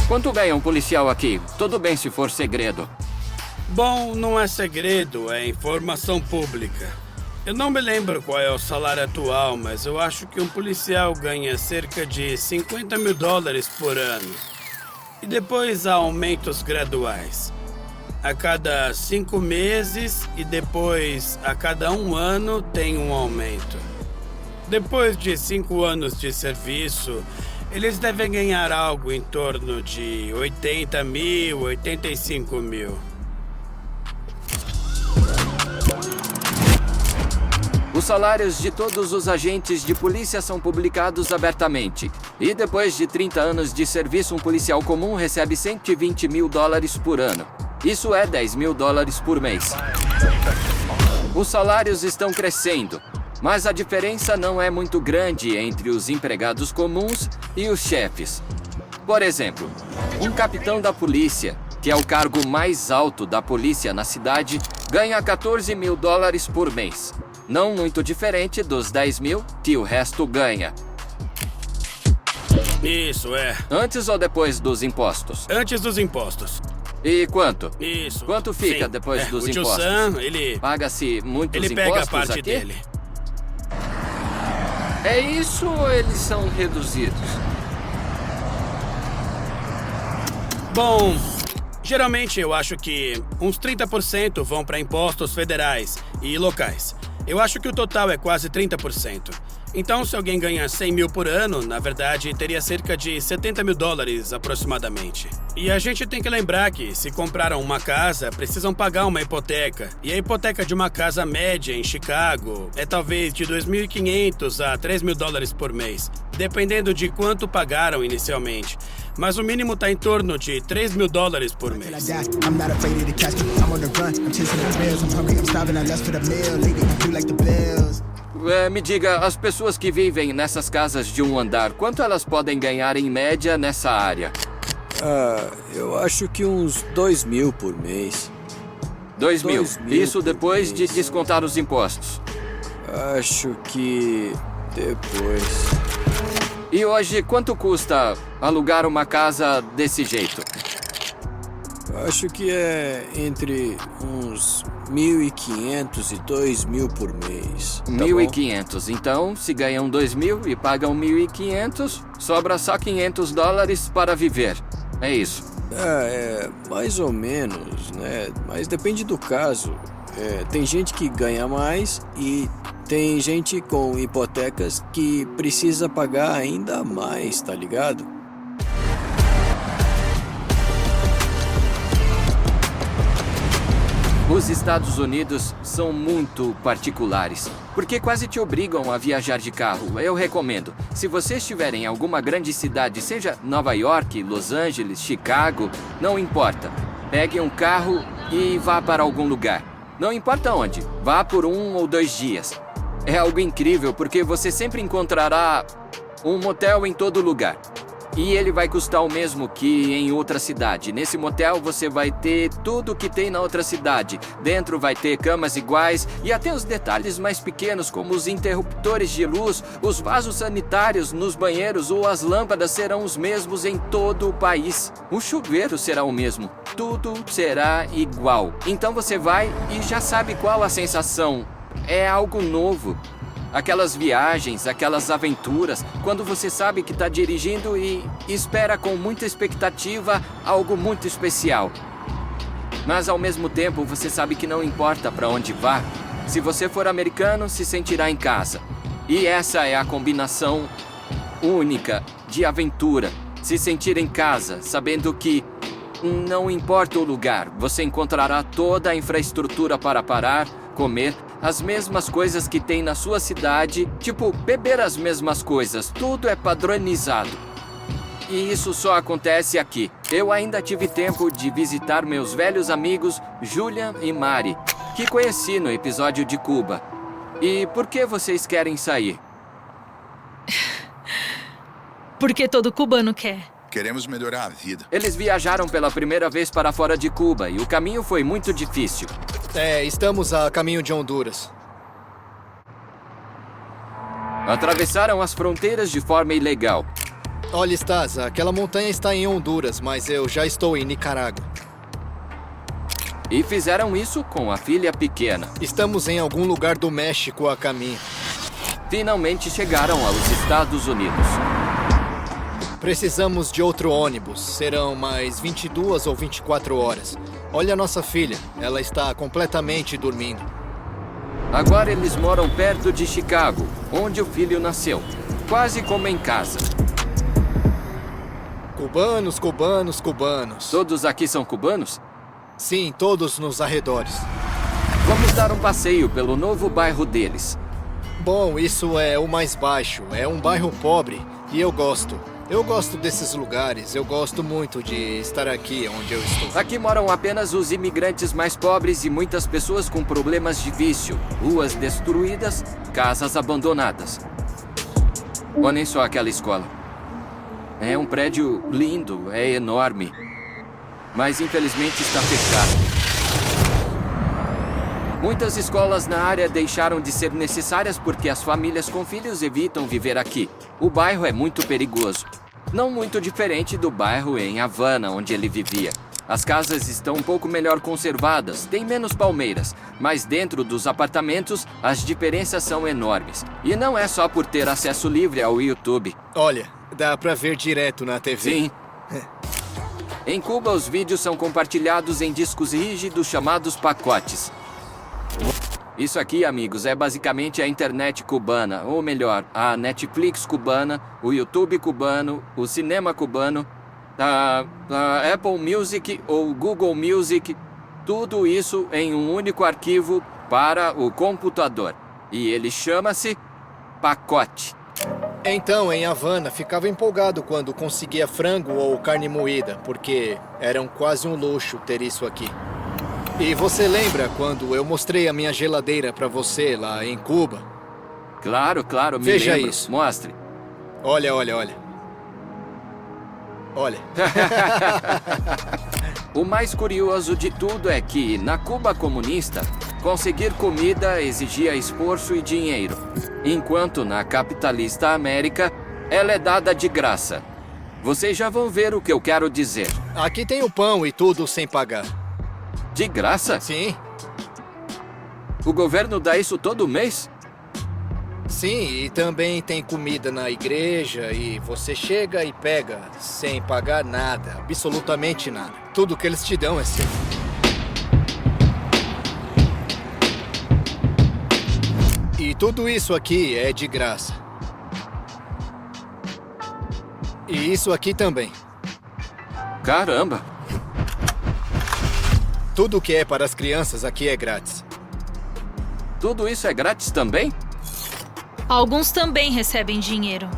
Quanto ganha um policial aqui? Tudo bem se for segredo. Bom, não é segredo, é informação pública. Eu não me lembro qual é o salário atual, mas eu acho que um policial ganha cerca de $50 mil por ano. E depois há aumentos graduais. A cada 5 meses e depois a cada 1 ano tem um aumento. Depois de 5 anos de serviço, eles devem ganhar algo em torno de 80 mil, 85 mil. Os salários de todos os agentes de polícia são publicados abertamente. E depois de 30 anos de serviço, um policial comum recebe $120 mil por ano. Isso é $10 mil por mês. Os salários estão crescendo, mas a diferença não é muito grande entre os empregados comuns e os chefes. Por exemplo, um capitão da polícia, que é o cargo mais alto da polícia na cidade, ganha $14 mil por mês. Não muito diferente dos 10 mil que o resto ganha. Isso, é. Antes ou depois dos impostos? Antes dos impostos. E quanto? Isso. Quanto fica Sim. depois dos o tio impostos? Sam, ele... Paga-se muitos Ele impostos pega a parte aqui? dele. É isso ou eles são reduzidos? Bom, geralmente eu acho que uns 30% vão para impostos federais e locais. Eu acho que o total é quase 30%. Então, se alguém ganha 100 mil por ano, na verdade, teria cerca de $70 mil aproximadamente. E a gente tem que lembrar que, se compraram uma casa, precisam pagar uma hipoteca. E a hipoteca de uma casa média em Chicago é talvez de $2.500 a $3 mil por mês. dependendo de quanto pagaram inicialmente. Mas o mínimo tá em torno de $3.000 por mês. Me diga, as pessoas que vivem nessas casas de um andar, quanto elas podem ganhar em média nessa área? Eu acho que uns 2.000 por mês. 2.000. Isso depois de descontar os impostos. Acho que depois. E hoje, quanto custa alugar uma casa desse jeito? Acho que é entre uns 1.500 e 2.000 por mês. Tá 1.500. Então, se ganham 2.000 e pagam 1.500, sobra só $500 para viver. É isso. É mais ou menos, né? Mas depende do caso. Tem gente que ganha mais e tem gente com hipotecas que precisa pagar ainda mais, tá ligado? Os Estados Unidos são muito particulares, porque quase te obrigam a viajar de carro. Eu recomendo, se você estiver em alguma grande cidade, seja Nova York, Los Angeles, Chicago, não importa. Pegue um carro e vá para algum lugar. Não importa onde, vá por 1 ou 2 dias. É algo incrível, porque você sempre encontrará um motel em todo lugar. E ele vai custar o mesmo que em outra cidade. Nesse motel você vai ter tudo o que tem na outra cidade. Dentro vai ter camas iguais e até os detalhes mais pequenos, como os interruptores de luz, os vasos sanitários nos banheiros ou as lâmpadas serão os mesmos em todo o país. O chuveiro será o mesmo. Tudo será igual. Então você vai e já sabe qual a sensação. É algo novo. Aquelas viagens, aquelas aventuras, quando você sabe que está dirigindo e espera com muita expectativa algo muito especial. Mas ao mesmo tempo você sabe que não importa para onde vá, se você for americano, se sentirá em casa. E essa é a combinação única de aventura. Se sentir em casa, sabendo que não importa o lugar, você encontrará toda a infraestrutura para parar, comer, as mesmas coisas que tem na sua cidade, tipo, beber as mesmas coisas, tudo é padronizado. E isso só acontece aqui. Eu ainda tive tempo de visitar meus velhos amigos Julian e Mari, que conheci no episódio de Cuba. E por que vocês querem sair? Porque todo cubano quer. Queremos melhorar a vida. Eles viajaram pela primeira vez para fora de Cuba e o caminho foi muito difícil. Estamos a caminho de Honduras. Atravessaram as fronteiras de forma ilegal. Olha, Stas, aquela montanha está em Honduras, mas eu já estou em Nicarágua. E fizeram isso com a filha pequena. Estamos em algum lugar do México a caminho. Finalmente chegaram aos Estados Unidos. Precisamos de outro ônibus. Serão mais 22 ou 24 horas. Olha a nossa filha. Ela está completamente dormindo. Agora eles moram perto de Chicago, onde o filho nasceu. Quase como em casa. Cubanos, cubanos, cubanos. Todos aqui são cubanos? Sim, todos nos arredores. Vamos dar um passeio pelo novo bairro deles. Bom, isso é o mais baixo. É um bairro pobre e eu gosto. Eu gosto desses lugares, eu gosto muito de estar aqui onde eu estou. Aqui moram apenas os imigrantes mais pobres e muitas pessoas com problemas de vício, ruas destruídas, casas abandonadas. Olhem só aquela escola. É um prédio lindo, é enorme, mas infelizmente está fechado. Muitas escolas na área deixaram de ser necessárias porque as famílias com filhos evitam viver aqui. O bairro é muito perigoso. Não muito diferente do bairro em Havana, onde ele vivia. As casas estão um pouco melhor conservadas, tem menos palmeiras, mas dentro dos apartamentos as diferenças são enormes. E não é só por ter acesso livre ao YouTube. Olha, dá pra ver direto na TV. Sim. Em Cuba, os vídeos são compartilhados em discos rígidos chamados pacotes. Isso aqui, amigos, é basicamente a internet cubana, ou melhor, a Netflix cubana, o YouTube cubano, o cinema cubano, a Apple Music ou Google Music, tudo isso em um único arquivo para o computador. E ele chama-se pacote. Então, em Havana, ficava empolgado quando conseguia frango ou carne moída, porque era quase um luxo ter isso aqui. E você lembra quando eu mostrei a minha geladeira para você lá em Cuba? Claro, me Veja lembro. isso. Mostre. Olha. O mais curioso de tudo é que, na Cuba comunista, conseguir comida exigia esforço e dinheiro, enquanto na capitalista América, ela é dada de graça. Vocês já vão ver o que eu quero dizer. Aqui tem o pão e tudo sem pagar. De graça? Sim. O governo dá isso todo mês? Sim, e também tem comida na igreja e você chega e pega sem pagar nada, absolutamente nada. Tudo que eles te dão é seu. E tudo isso aqui é de graça. E isso aqui também. Caramba! Tudo que é para as crianças aqui é grátis. Tudo isso é grátis também? Alguns também recebem dinheiro.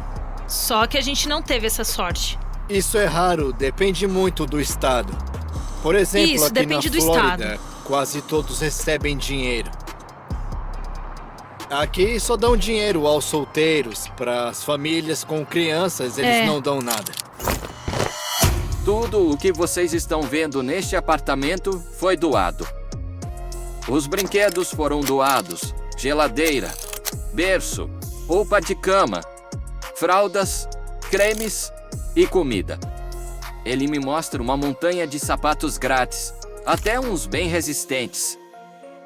Só que a gente não teve essa sorte. Isso é raro, depende muito do estado. Por exemplo, Isso, aqui depende na do Flórida, estado. quase todos recebem dinheiro. Aqui só dão dinheiro aos solteiros. Para as famílias com crianças, eles não dão nada. Tudo o que vocês estão vendo neste apartamento foi doado. Os brinquedos foram doados, geladeira, berço, roupa de cama, fraldas, cremes e comida. Ele me mostra uma montanha de sapatos grátis, até uns bem resistentes.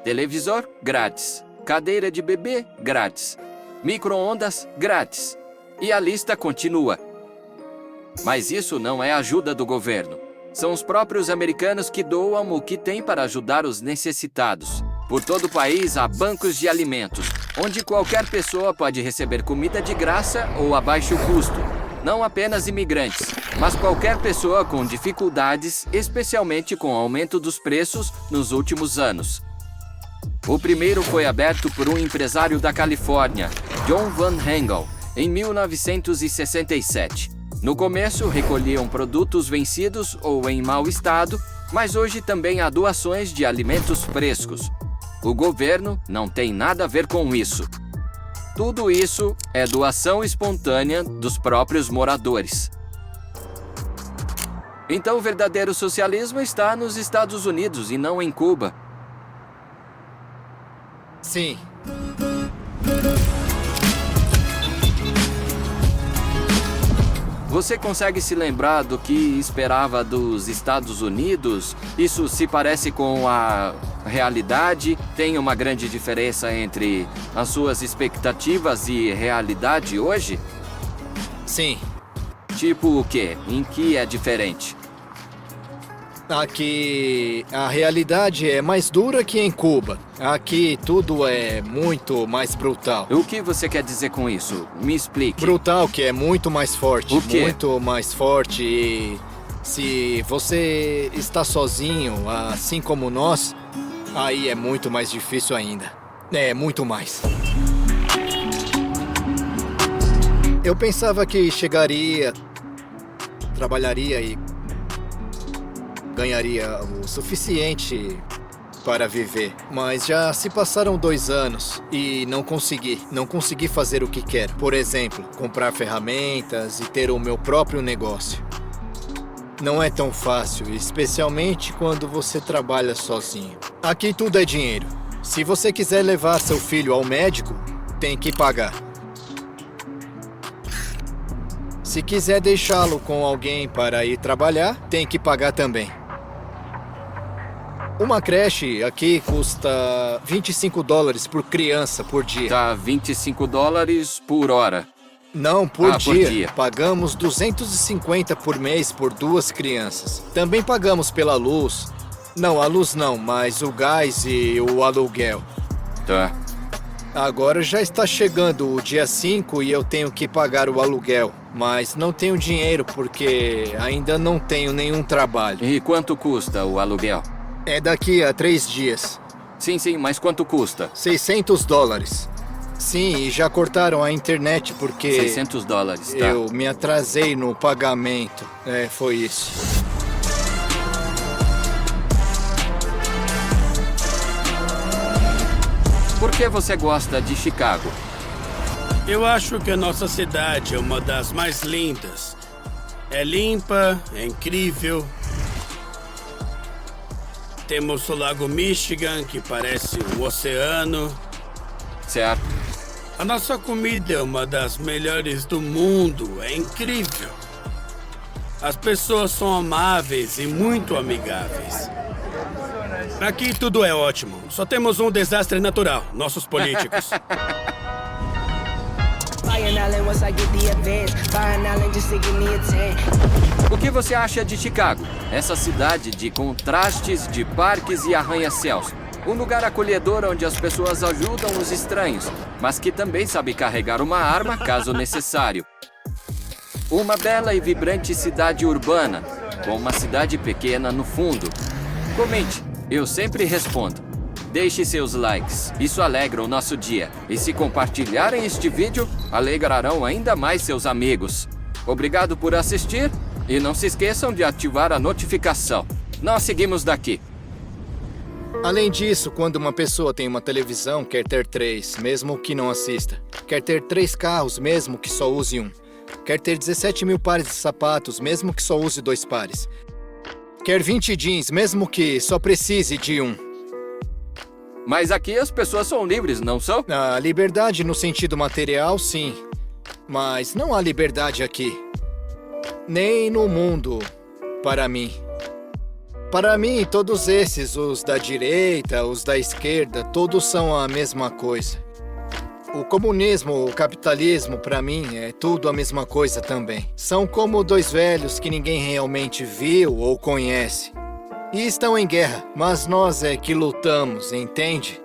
Televisor grátis, cadeira de bebê grátis, micro-ondas grátis. E a lista continua. Mas isso não é ajuda do governo. São os próprios americanos que doam o que têm para ajudar os necessitados. Por todo o país há bancos de alimentos, onde qualquer pessoa pode receber comida de graça ou a baixo custo. Não apenas imigrantes, mas qualquer pessoa com dificuldades, especialmente com o aumento dos preços nos últimos anos. O primeiro foi aberto por um empresário da Califórnia, John Van Hengel, em 1967. No começo, recolhiam produtos vencidos ou em mau estado, mas hoje também há doações de alimentos frescos. O governo não tem nada a ver com isso. Tudo isso é doação espontânea dos próprios moradores. Então, o verdadeiro socialismo está nos Estados Unidos e não em Cuba. Sim. Você consegue se lembrar do que esperava dos Estados Unidos? Isso se parece com a realidade? Tem uma grande diferença entre as suas expectativas e realidade hoje? Sim. Tipo o quê? Em que é diferente? Aqui a realidade é mais dura que em Cuba. Aqui tudo é muito mais brutal. O que você quer dizer com isso? Me explique. Brutal, que é muito mais forte. O quê? Muito mais forte. E se você está sozinho, assim como nós, aí é muito mais difícil ainda. É, muito mais. Eu pensava que chegaria, trabalharia e ganharia o suficiente para viver. Mas já se passaram 2 anos e não consegui fazer o que quero. Por exemplo, comprar ferramentas e ter o meu próprio negócio. Não é tão fácil, especialmente quando você trabalha sozinho. Aqui tudo é dinheiro. Se você quiser levar seu filho ao médico, tem que pagar. Se quiser deixá-lo com alguém para ir trabalhar, tem que pagar também. Uma creche aqui custa $25 por criança por dia. Tá, $25 por hora. Não, por dia. Por dia. Pagamos $250 por mês por 2 crianças. Também pagamos pela luz. Não, a luz não, mas o gás e o aluguel. Tá. Agora já está chegando o dia 5 e eu tenho que pagar o aluguel. Mas não tenho dinheiro porque ainda não tenho nenhum trabalho. E quanto custa o aluguel? É daqui a 3 dias. Sim, mas quanto custa? $600. Sim, e já cortaram a internet porque... $600, tá? Eu me atrasei no pagamento. Foi isso. Por que você gosta de Chicago? Eu acho que a nossa cidade é uma das mais lindas. É limpa, é incrível. Temos o Lago Michigan, que parece um oceano. Certo. A nossa comida é uma das melhores do mundo. É incrível. As pessoas são amáveis e muito amigáveis. Aqui tudo é ótimo. Só temos um desastre natural, nossos políticos. O que você acha de Chicago? Essa cidade de contrastes, de parques e arranha-céus. Um lugar acolhedor onde as pessoas ajudam os estranhos, mas que também sabe carregar uma arma caso necessário. Uma bela e vibrante cidade urbana, com uma cidade pequena no fundo. Comente, eu sempre respondo. Deixe seus likes, isso alegra o nosso dia. E se compartilharem este vídeo, alegrarão ainda mais seus amigos. Obrigado por assistir e não se esqueçam de ativar a notificação. Nós seguimos daqui. Além disso, quando uma pessoa tem uma televisão, quer ter 3, mesmo que não assista. Quer ter 3 carros, mesmo que só use um. Quer ter 17 mil pares de sapatos, mesmo que só use 2 pares. Quer 20 jeans, mesmo que só precise de um. Mas aqui as pessoas são livres, não são? A liberdade no sentido material, sim. Mas não há liberdade aqui. Nem no mundo, para mim. Para mim, todos esses, os da direita, os da esquerda, todos são a mesma coisa. O comunismo, o capitalismo, para mim, é tudo a mesma coisa também. São como 2 velhos que ninguém realmente viu ou conhece. E estão em guerra, mas nós é que lutamos, entende?